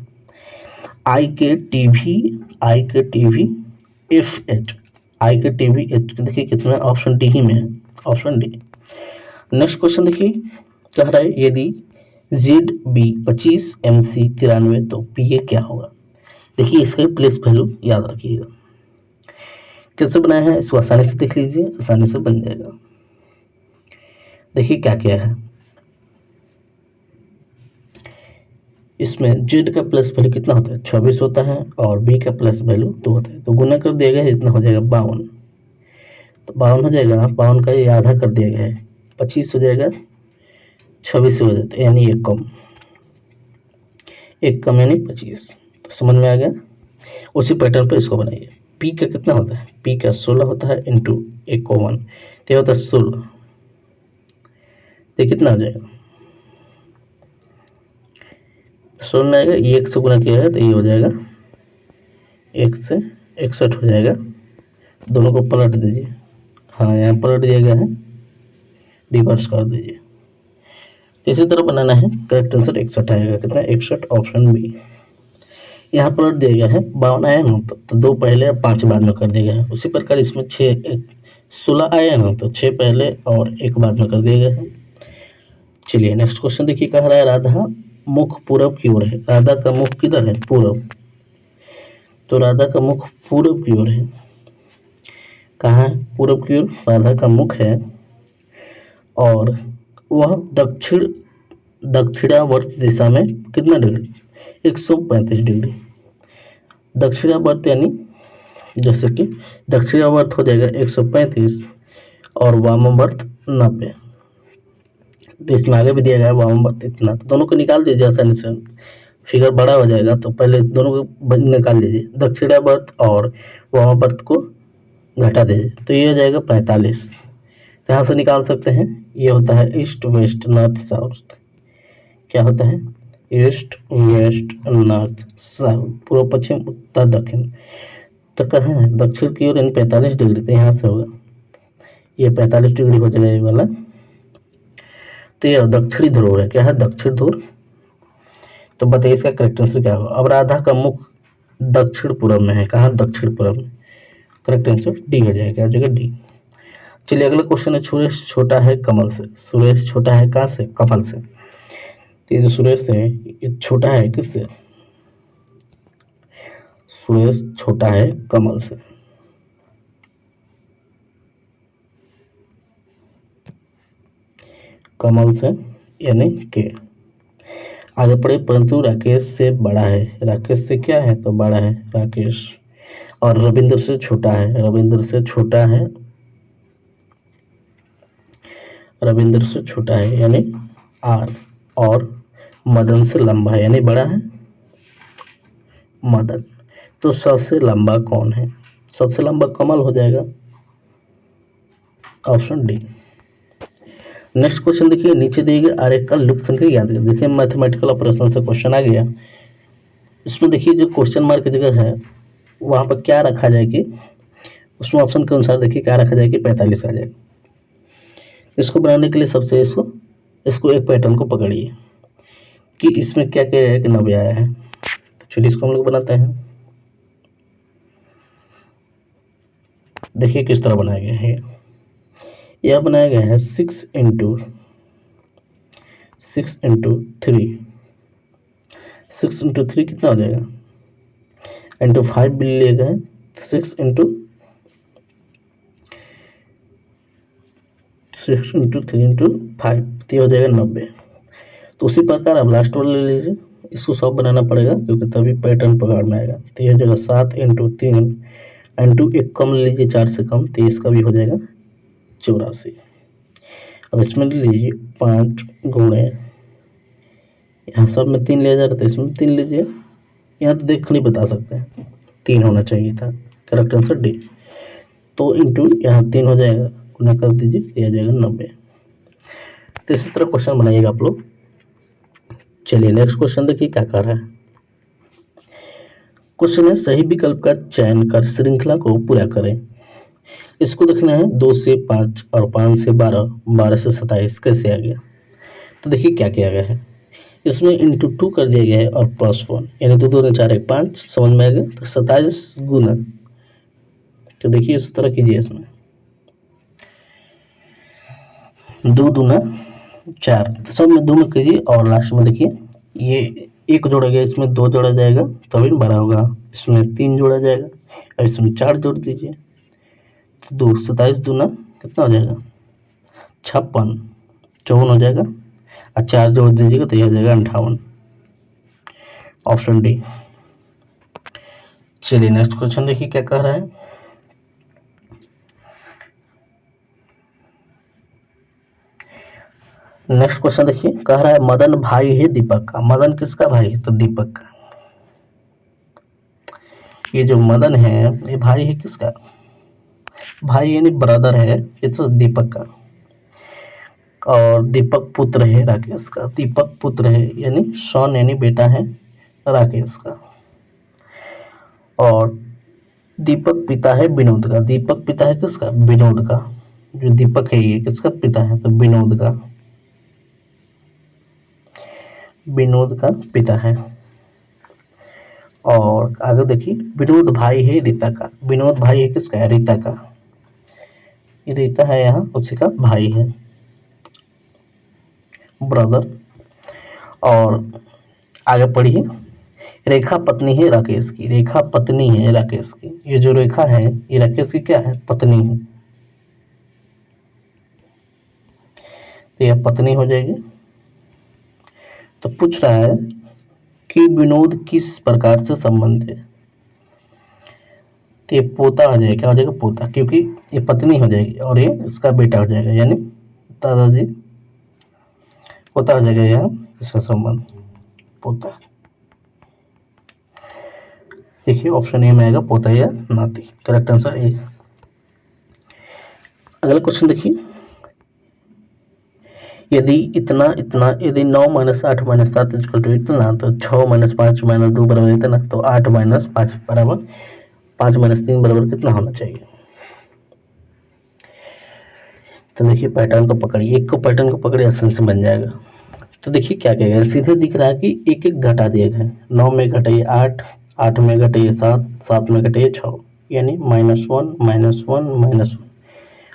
Speaker 1: आई के टी वी एफ एच, आई के टी वी एच, देखिए कितना, ऑप्शन डी ही में है, ऑप्शन डी। नेक्स्ट क्वेश्चन देखिए, कह रहा है यदि जेड बी 25 MC 93 तो पी ए क्या होगा। देखिए इसका प्लेस वैल्यू याद रखिएगा, कैसे बनाया है इसको आसानी से देख लीजिए, आसानी से बन जाएगा। देखिए क्या क्या है, इसमें जेड का प्लस वैल्यू कितना होता है, 26 होता है, और बी का प्लस वैल्यू 2 होता है, तो गुना कर दिया गया है, इतना हो जाएगा 52, तो 52 हो जाएगा, 52 का ये आधा कर दिया गया है, 25 हो जाएगा, 26 हो जाता है, यानी एक कम यानी 25, तो समझ में आ गया। उसी पैटर्न पर इसको बनाइए। पी का कितना होता है, पी का 16 होता है इंटू 1 को 1, तो होता है 16, तो कितना हो जाएगा, 16 में आएगा, ये 1 से गुना किया है तो ये हो जाएगा 1 से 61 हो जाएगा, दोनों को पलट दीजिए, हाँ, यहाँ पर दिया गया है, रिवर्स कर दीजिए। इसी तरह बनाना है, करेक्ट आंसर 61 आएगा। कितना? 61, ऑप्शन बी। यहाँ पर दिया गया है 52 आया ना, तो 2 पहले और 5 बाद में कर दिया गया है। उसी प्रकार इसमें 16 आया ना, तो 6 पहले और 1 बाद में कर दिया गया है। चलिए नेक्स्ट क्वेश्चन देखिए, कह रहा है राधा मुख पूरब की ओर है। राधा का मुख किधर है? पूरब। तो राधा का मुख पूरब की ओर है। कहाँ है? पूरब की ओर राधा का मुख है, और वह दक्षिणावर्त दिशा में कितना डिग्री? 135 डिग्री। दक्षिणावर्त यानी जैसे कि दक्षिणावर्त हो जाएगा 135 और वामावर्त 90। तो इसमें आगे भी दिया गया है वामावर्त इतना, तो दोनों को निकाल दीजिए आसानी से, फिगर बड़ा हो जाएगा। तो पहले दोनों को निकाल लीजिए, दक्षिणावर्त और वामावर्त को घटा दीजिए, तो ये हो जाएगा 45। तो यहाँ से निकाल सकते हैं, ये होता है ईस्ट वेस्ट नॉर्थ साउथ। क्या होता है? ईस्ट वेस्ट नॉर्थ साउथ, पूर्व पश्चिम उत्तर दक्षिण। तो कहाँ है? दक्षिण की ओर, यानी 45 डिग्री। तो यहाँ से होगा, ये 45 डिग्री हो जाएगा ये वाला। तो ये दक्षिणी ध्रुव है। क्या है? दक्षिण ध्रुव। तो बताइए इसका करेक्ट आंसर क्या होगा। अब राधा का मुख दक्षिण पूर्व में है। कहाँ? दक्षिण पूर्व में। करेक्ट आंसर डी हो जाएगा। क्या हो जाएगा? डी। चलिए अगला क्वेश्चन है, सुरेश छोटा है कमल से। सुरेश छोटा है कहाँ से? कमल से। तो ये जो सुरेश है, ये छोटा है किससे? सुरेश छोटा है कमल से। कमल से यानी के आगे पढ़े, परंतु राकेश से बड़ा है। राकेश से क्या है? तो बड़ा है राकेश। और रविंद्र से छोटा है। रविंद्र से छोटा है, रविंद्र से छोटा है यानी आर। और मदन से लंबा है यानी बड़ा है मदन। तो सबसे लंबा कौन है? सबसे लंबा कमल हो जाएगा, ऑप्शन डी। नेक्स्ट क्वेश्चन देखिए, नीचे दिए गए आरेख का लुप्त संख्या याद करें। देखिए मैथमेटिकल ऑपरेशन से क्वेश्चन आ गया। इसमें देखिए जो क्वेश्चन मार्क की जगह है, वहाँ पर क्या रखा जाए कि उसमें ऑप्शन के अनुसार देखिए क्या रखा जाए कि 45 आ जाए। इसको बनाने के लिए सबसे इसको एक पैटर्न को पकड़िए कि इसमें क्या क्या है कि 90 आया है। तो चलिए इसको हम लोग बनाते हैं। देखिए किस तरह बनाया गया है। यह बनाया गया है 6 इंटू 3। 6 इंटू 3 कितना हो जाएगा? इंटू 5 भी लिया गया है, 6 इंटू 3 इंटू 5, तो हो जाएगा 90। तो उसी प्रकार अब लास्ट वाला ले लीजिए, इसको 100 बनाना पड़ेगा क्योंकि तभी पैटर्न पकड़ में आएगा। तो ये हो जाएगा 7 इंटू 3 इंटू एक कम ले लीजिए, 4 से कम, तो इसका भी हो जाएगा 84। अब इसमें ले लीजिए 5 गुणे, यहाँ सब में 3 लिया जा रहा था, इसमें 3 लीजिए। यहाँ तो देख नहीं बता सकते हैं, 3 होना चाहिए था। Correct answer D. तो इंटू यहाँ 3 हो जाएगा, गुना कर दीजिए, ये आ जाएगा 90। तो इसी तरह क्वेश्चन बनाइएगा आप लोग। चलिए नेक्स्ट क्वेश्चन देखिए क्या कर रहा है। क्वेश्चन है, सही विकल्प का चयन कर श्रृंखला को पूरा करें। इसको देखना है 2 से 5 और 5 से 12, 12 से 27 कैसे आ गया। तो देखिए क्या किया गया है, इसमें इंटू 2 कर दिया गया है और +1, यानी 2 2 4 1 5, समझ में आ गया। तो 27 गुना, तो देखिए इस तरह कीजिए, इसमें 2 दूना 4, तो सब में 2 में कीजिए और लास्ट में देखिए ये 1 जोड़ा गया, इसमें 2 जोड़ा जाएगा तभी 12 होगा, इसमें 3 जोड़ा जाएगा और इसमें 4 जोड़ दीजिए। तो 2 27 दूना कितना हो जाएगा? 56, 54 हो जाएगा, और 4 जोड़ दीजिएगा तो ये हो जाएगा 58, ऑप्शन डी। चलिए नेक्स्ट क्वेश्चन देखिए क्या कह रहा है। नेक्स्ट क्वेश्चन देखिए, कह रहा है मदन भाई है दीपक का। मदन किसका भाई है? तो दीपक का। ये जो मदन है ये भाई है किसका? भाई यानी ब्रदर है ये तो दीपक का। और दीपक पुत्र है राकेश का। दीपक पुत्र है यानी सन यानी बेटा है राकेश का। और दीपक पिता है विनोद का। दीपक पिता है किसका? विनोद का। जो दीपक है ये किसका पिता है, तो विनोद का पिता है। और आगे देखिए, विनोद भाई है रीता का, विनोद भाई है किसका है, रीता का, ये रीता है यहाँ उसी का भाई है, ब्रदर। और आगे पढ़िए, रेखा पत्नी है राकेश की, रेखा पत्नी है राकेश की, ये जो रेखा है ये राकेश की क्या है, पत्नी है, तो यह पत्नी हो जाएगी। तो पूछ रहा है कि विनोद किस प्रकार से संबंध है, तो ये पोता हो जाएगा, क्या हो जाएगा, पोता, क्योंकि ये पत्नी हो जाएगी और ये इसका बेटा हो जाएगा, यानी दादाजी पोता हो जाएगा, यह इसका संबंध पोता। देखिए ऑप्शन ए में आएगा पोता या नाती, करेक्ट आंसर ए। अगला क्वेश्चन देखिए, यदि इतना इतना यदि 9 - 8 - 7 इतना, तो 6 - 5 - 2 बराबर इतना, तो 8 - 5 बराबर 5 - 3 बराबर कितना होना चाहिए। तो देखिए पैटर्न को पकड़िए, एक को पैटर्न को पकड़िए, आसान से बन जाएगा। तो देखिए क्या कहेगा, सीधे दिख रहा है कि एक एक घटा दिया गया है, 9 में घटाइए 8, 8 में घटाइए 7, 7 में घटाइए 6, यानी -1 -1 -1,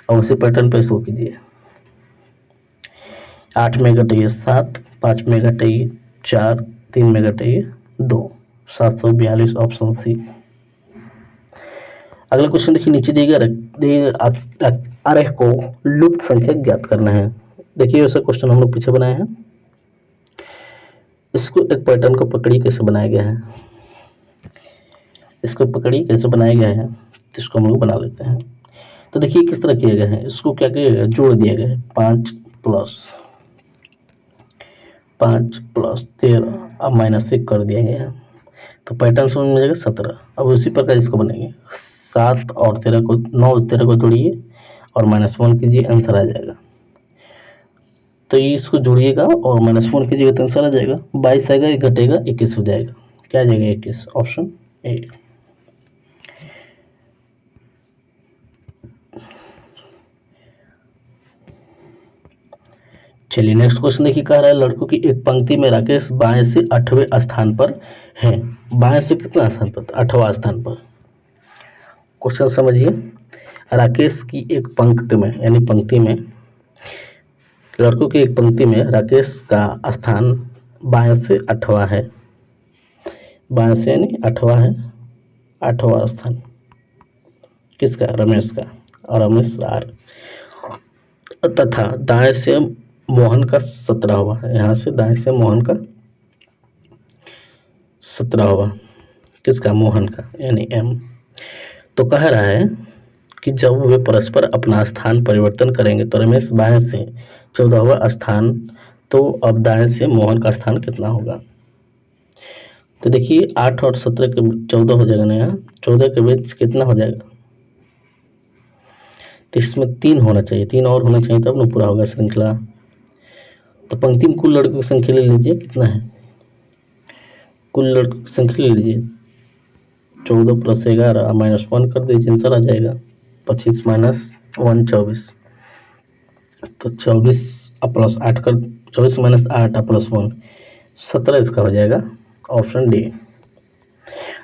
Speaker 1: और उसी पैटर्न पे इसको कीजिए, 8 में घटाइए 7, 5 में घटाइए 4, 3 में घटाइए 2, 742, ऑप्शन सी। अगला क्वेश्चन देखिए, नीचे दिए आरेख को लुप्त संख्या ज्ञात करना है। देखिए वैसा क्वेश्चन हम लोग पीछे बनाए हैं, इसको एक पैटर्न को पकड़िए कैसे बनाया गया है, इसको पकड़िए कैसे बनाया गया है, तो इसको हम लोग बना लेते हैं। तो देखिए किस तरह किया गया है, इसको क्या किया गया है, जोड़ दिया गया है, 5 + 13 अब -1 कर दिया गया है, तो पैटर्न समझ में आ जाएगा 17। अब उसी प्रकार इसको बनेंगे, 7 और 13 को 9 13 को जोड़िए और -1 कीजिए, आंसर आ जाएगा। तो ये इसको जोड़िएगा और -1 कीजिएगा तो आंसर आ जाएगा, 22 आएगा, ये घटेगा 21 हो जाएगा, क्या आ जाएगा 21, ऑप्शन ए। चलिए नेक्स्ट क्वेश्चन देखिए, कह रहा है लड़कों की एक पंक्ति में राकेश बाएं से 8वें स्थान पर है, बाएं से कितना स्थान पर, 8वां स्थान पर। क्वेश्चन समझिए, राकेश की एक पंक्ति में, यानी पंक्ति में, लड़कों की एक पंक्ति में राकेश का स्थान बाएं से 8वां है, बाएं से यानी 8वां है, 8वां स्थान किसका, रमेश का, और रमेश आर, तथा दाएं से मोहन का 17वां है, यहाँ से दाएं से मोहन का 17वां, किसका, मोहन का, यानी एम। तो कह रहा है कि जब वे परस्पर अपना स्थान परिवर्तन करेंगे तो रमेश बाएं से 14वां स्थान, तो अब दाएं से मोहन का स्थान कितना होगा। तो देखिए 8 और 17 के 14 हो जाएगा ना, यहाँ 14 के बीच कितना हो जाएगा, तो इसमें 3 होना चाहिए, 3 और होना चाहिए तब ना पूरा होगा श्रृंखला। तो पंक्ति में कुल लड़कों की संख्या ले लीजिए, कितना है, कुल लड़कों की संख्या ले लीजिए, 14 + 11 -1 कर दीजिए, आंसर आ जाएगा 25 - 1 24, तो 24 + 8 कर, 24 - 8 + 1 17 इसका हो जाएगा, ऑप्शन डी।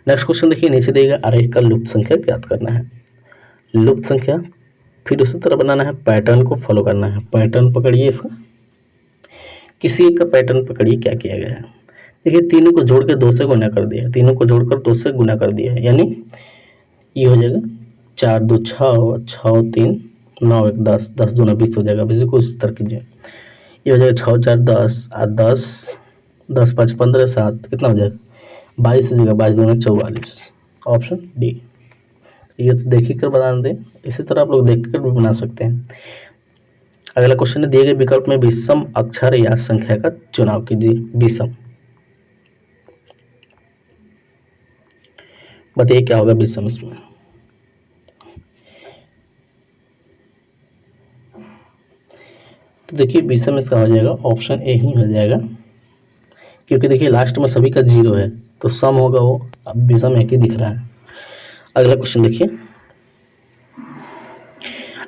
Speaker 1: नेक्स्ट क्वेश्चन देखिए, नीचे देगा आरेख का लुप्त संख्या ज्ञात करना है। लुप्त संख्या फिर उसी तरह बनाना है, पैटर्न को फॉलो करना है, पैटर्न पकड़िए इसका, किसी एक का पैटर्न पकड़िए क्या किया गया है। देखिए तीनों को जोड़ के 2 से गुना कर दिया है, तीनों को जोड़कर 2 से गुना कर दिया है, यानी ये हो जाएगा 4 2 6, 6 3 9 1 10, 10 दूना 20 हो जाएगा, 20 को इस तरह कीजिए, ये हो जाएगा 6 4 10 8 10 10 5 15 7, कितना हो जाएगा 22 हो जाएगा, 22 दूना 44, ऑप्शन डी। ये तो देख कर बता दें, इसी तरह आप लोग देख कर भी बना सकते हैं। अगला क्वेश्चन है, दिए गए विकल्प में विषम अक्षर या संख्या का चुनाव कीजिए, विषम, बताइए क्या होगा विषम इसमें। तो देखिए विषम इसका हो जाएगा, ऑप्शन ए ही हो जाएगा, क्योंकि देखिए लास्ट में सभी का 0 है, तो सम होगा वो, अब विषम एक ही दिख रहा है। अगला क्वेश्चन देखिए,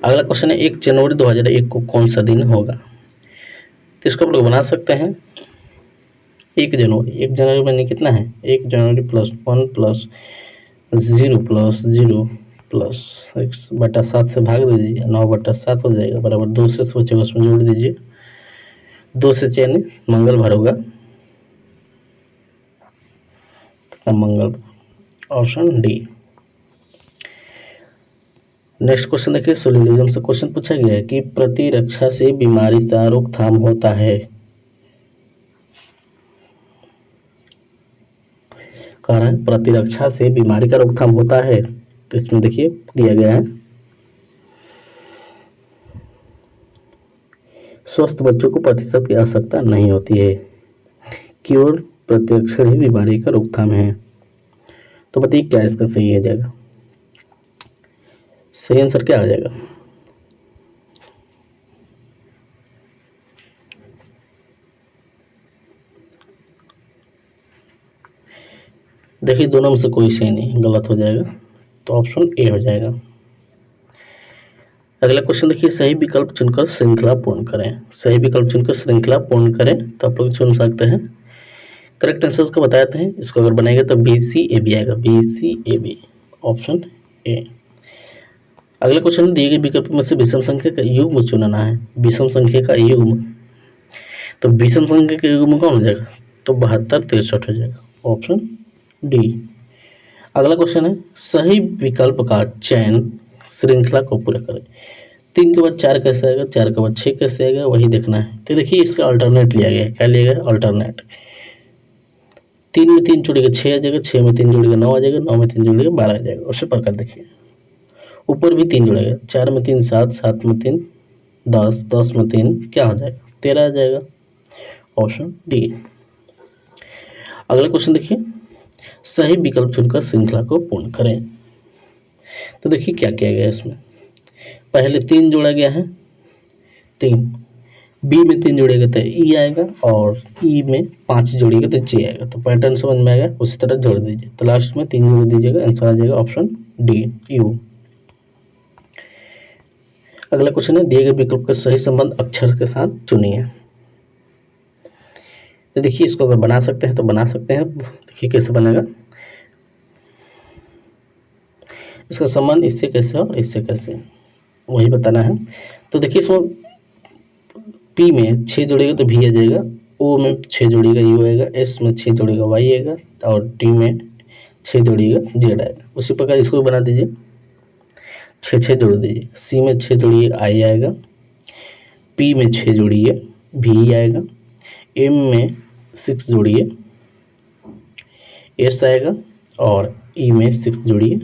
Speaker 1: अगला क्वेश्चन है 1 जनवरी 2001 को कौन सा दिन होगा? तो इसको आप लोग बना सकते हैं 1 जनवरी में कितना है 1 जनवरी plus 1 plus 0 plus 0 plus X बटा 7 से भाग दीजिए 9/7 हो जाएगा बराबर 2 से बचेगा उसमें जोड़ दीजिए 2 से चयन मंगल भर होगा मंगल ऑप्शन डी। नेक्स्ट क्वेश्चन देखिए सोल्यूलिज्म से क्वेश्चन पूछा गया है कि प्रतिरक्षा से बीमारी का रोकथाम होता है। कह रहा है प्रतिरक्षा से बीमारी का रोकथाम होता है तो इसमें देखिए दिया गया है स्वस्थ बच्चों को प्रतिशत की आवश्यकता नहीं होती है केवल प्रतिरक्षण ही बीमारी का रोकथाम है। तो बताइए क्या इसका सही हो जाएगा? सही आंसर क्या आ जाएगा? देखिए दोनों में से कोई सही नहीं गलत हो जाएगा तो ऑप्शन ए हो जाएगा। अगला क्वेश्चन देखिए सही विकल्प चुनकर श्रृंखला पूर्ण करें। सही विकल्प चुनकर श्रृंखला पूर्ण करें तो आप लोग चुन सकते हैं। करेक्ट आंसर को बताते हैं इसको अगर बनाएंगे तो BCAB आएगा BCAB ऑप्शन ए। अगला क्वेश्चन दिए गए विकल्प में से विषम संख्या का युग्म चुनना है। विषम संख्या का युग्म तो विषम संख्या का युग्म कौन हो जाएगा? तो 72 63 हो जाएगा ऑप्शन डी। अगला क्वेश्चन है सही विकल्प का चयन श्रृंखला को पूरा करें। 3 के बाद 4 कैसे आएगा 4 के बाद 6 कैसे आएगा वही देखना है। तो देखिए इसका अल्टरनेट लिया गया है। क्या लिया गया? अल्टरनेट। 3 में 3 जोड़ेगा 6 आ जाएगा 6 में 3 जोड़ेगा 9 आ जाएगा 9 में 3 जोड़ेगा 12 आ जाएगा। उसी प्रकार देखिए ऊपर भी 3 जोड़ेगा 4 में 3 7 7 में 3 10 10 में 3 क्या हो जाएगा 13 आ जाएगा ऑप्शन डी। अगला क्वेश्चन देखिए सही विकल्प चुनकर श्रृंखला को पूर्ण करें। तो देखिए क्या किया गया है इसमें पहले 3 जोड़ा गया है 3 बी में 3 जोड़ेगा तो ई आएगा और ई में 5 जोड़ेगा तो जे आएगा। तो पैटर्न समझ में आएगा उसी तरह जोड़ दीजिए तो लास्ट में 3 जोड़ दीजिएगा आंसर आ जाएगा ऑप्शन डी यू। अगला क्वेश्चन है दिए गए विकल्प का सही संबंध अक्षर के साथ चुनिए। तो देखिए इसको अगर बना सकते हैं तो बना सकते हैं। देखिए कैसे बनेगा इसका संबंध इससे कैसे और इससे कैसे वही बताना है। तो देखिए इसमें पी में 6 जोड़ेगा तो भी आ जाएगा ओ में 6 जोड़ेगा यू आएगा एस में 6 जोड़ेगा वाई आएगा और टी में 6 जोड़ेगा जेड आएगा। उसी प्रकार इसको बना दीजिए 6 जोड़ दीजिए सी में 6 जोड़िए आई आएगा पी में 6 जोड़िए भी आएगा एम में 6 जोड़िए एस आएगा और ई में 6 जोड़िए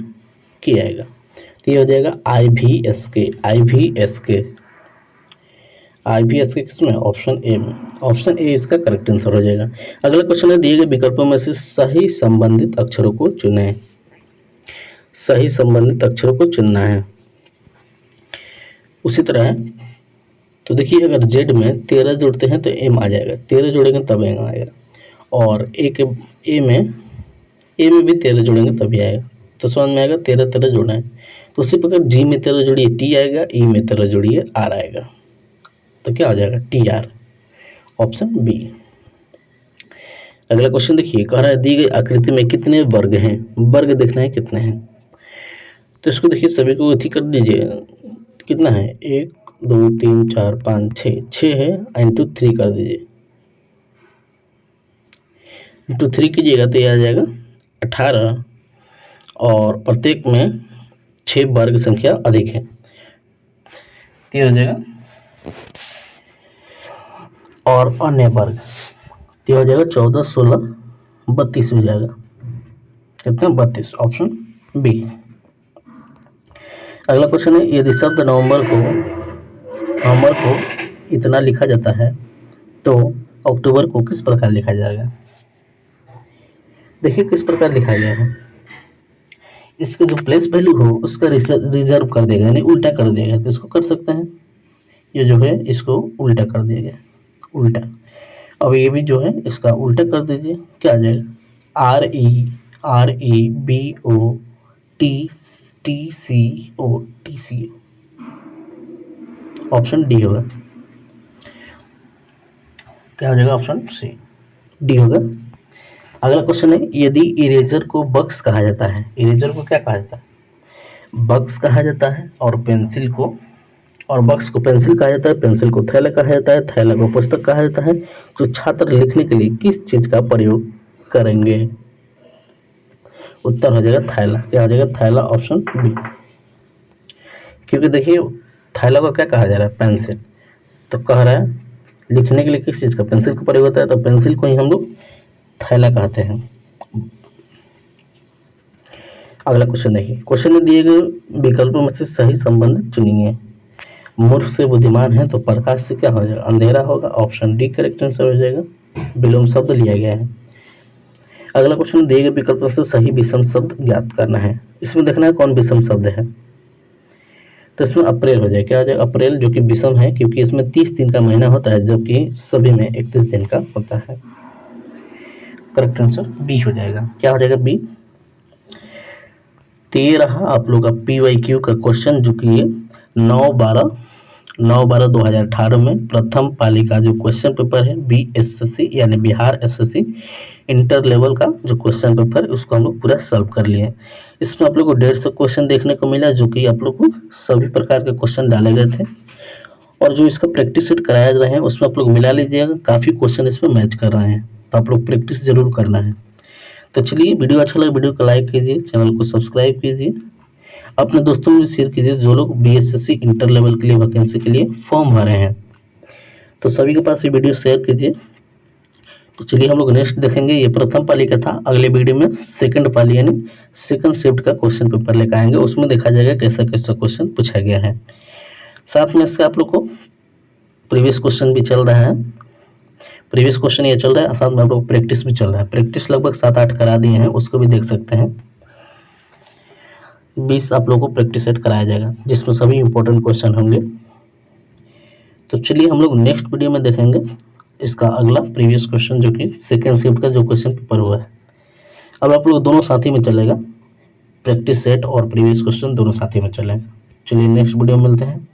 Speaker 1: के आएगा। तो ये हो जाएगा IVSK किसमें ऑप्शन ए में। ऑप्शन ए इसका करेक्ट आंसर हो जाएगा। अगला क्वेश्चन है दिए गए विकल्पों में से सही संबंधित अक्षरों को चुनें। सही संबंधित अक्षरों को चुनना है। उसी तरह है तो देखिए अगर जेड में 13 जोड़ते हैं तो एम आ जाएगा 13 जोड़ेंगे तब एम आएगा और ए में भी 13 जोड़ेंगे तभी आएगा। तो समझ में आएगा 13 13 जोड़ना है। तो उसी प्रकार जी में 13 जोड़िए टी आएगा ई में 13 जोड़िए आर आएगा तो क्या हो जाएगा TR ऑप्शन बी। अगला क्वेश्चन देखिए कह रहा है दी गई आकृति में कितने वर्ग हैं। वर्ग देखना है कितने हैं। तो इसको देखिए सभी को अथी कर दीजिए कितना है 1 2 3 4 5 6 है इंटू 3 कर दीजिए इंटू 3 कीजिएगा तो ये आ जाएगा 18 और प्रत्येक में 6 वर्ग संख्या अधिक है तो ये हो जाएगा और अन्य वर्ग तो हो जाएगा 14 16 32 हो जाएगा कितना 32 ऑप्शन बी। अगला क्वेश्चन है यदि शब्द नवंबर को इतना लिखा जाता है तो अक्टूबर को किस प्रकार लिखा जाएगा। देखिए किस प्रकार लिखा गया है इसका जो प्लेस वैल्यू हो उसका रिजर्व कर देगा यानी उल्टा कर देगा। तो इसको कर सकते हैं ये जो है इसको उल्टा कर दिया गया उल्टा। अब ये भी जो है इसका उल्टा कर दीजिए क्या आ जाएगा REBOTCO TCO ऑप्शन डी होगा। क्या हो जाएगा? ऑप्शन सी, डी होगा। अगला क्वेश्चन है, यदि इरेजर को बक्स कहा जाता है, इरेजर को क्या कहा जाता है? बक्स कहा जाता है, और पेंसिल को, और बक्स को पेंसिल कहा जाता है, पेंसिल को थैला कहा जाता है, थैला को पुस्तक कहा जाता है, तो छात्र लिखने के लिए किस चीज का प्रयोग करेंगे? उत्तर हो जाएगा थैला। क्या हो जाएगा? थैला, ऑप्शन बी। क्योंकि देखिए थैला को क्या कहा जा रहा है? पेंसिल। तो कह रहा है लिखने के लिए किस चीज का? पेंसिल का प्रयोग होता है, तो पेंसिल को ही हम लोग थैला कहते हैं। अगला क्वेश्चन देखिए, क्वेश्चन में दिए गए विकल्पों में से सही संबंध चुनिए। मूर्ख से बुद्धिमान है तो प्रकाश से क्या हो जाएगा? अंधेरा होगा। ऑप्शन डी करेक्ट आंसर हो जाएगा। विलोम शब्द लिया गया है। अगला क्वेश्चन, दिए गए विकल्पों से सही विषम शब्द ज्ञात करना है। इसमें देखना है कौन विषम शब्द है। तो इसमें अप्रैल हो जाएगा। क्या हो जाएगा? अप्रैल, जो कि विषम है क्योंकि इसमें 30 दिन का महीना होता है, जबकि सभी में 31 दिन का होता है। करेक्ट आंसर बी हो जाएगा। क्या हो जाएगा? बी। तो ये रहा आप लोग का PYQ का क्वेश्चन, जो कि 9/12/2018 में प्रथम पाली का जो क्वेश्चन पेपर है, BSSC यानी बिहार SSC इंटर लेवल का जो क्वेश्चन पेपर है, उसको हम लोग पूरा सॉल्व कर लिए। इसमें आप लोग को 150 क्वेश्चन देखने को मिला, जो कि आप लोग को सभी प्रकार के क्वेश्चन डाले गए थे, और जो इसका प्रैक्टिस सेट कराया रहे हैं उसमें आप लोग मिला लीजिएगा। काफ़ी क्वेश्चन इसमें मैच कर रहे हैं, तो आप लोग प्रैक्टिस जरूर करना है। तो चलिए, वीडियो अच्छा लगे वीडियो को लाइक कीजिए, चैनल को सब्सक्राइब कीजिए, अपने दोस्तों में शेयर कीजिए जो लोग BSSC इंटर लेवल के लिए वैकेंसी के लिए फॉर्म भरे हैं। तो सभी के पास ये वीडियो शेयर कीजिए। तो चलिए हम लोग नेक्स्ट देखेंगे, ये प्रथम पाली का था। अगले वीडियो में सेकंड पाली यानी सेकंड शिफ्ट का क्वेश्चन पेपर लेकर आएंगे, उसमें देखा जाएगा कैसा कैसा क्वेश्चन पूछा गया है। साथ में इसका आप लोग को प्रीवियस क्वेश्चन भी चल रहा है, प्रीवियस क्वेश्चन ये चल रहा है, साथ में आप लोग प्रैक्टिस भी चल रहा है। प्रैक्टिस लगभग 7-8 करा दिए हैं, उसको भी देख सकते हैं। 20 आप लोगों को प्रैक्टिस सेट कराया जाएगा, जिसमें सभी इंपॉर्टेंट क्वेश्चन होंगे। तो चलिए हम लोग नेक्स्ट वीडियो में देखेंगे इसका अगला प्रीवियस क्वेश्चन, जो कि सेकेंड शिफ्ट का जो क्वेश्चन पेपर हुआ है। अब आप लोग दोनों साथ ही में चलेगा, प्रैक्टिस सेट और प्रीवियस क्वेश्चन दोनों साथ ही में चलेगा। चलिए नेक्स्ट वीडियो में मिलते हैं।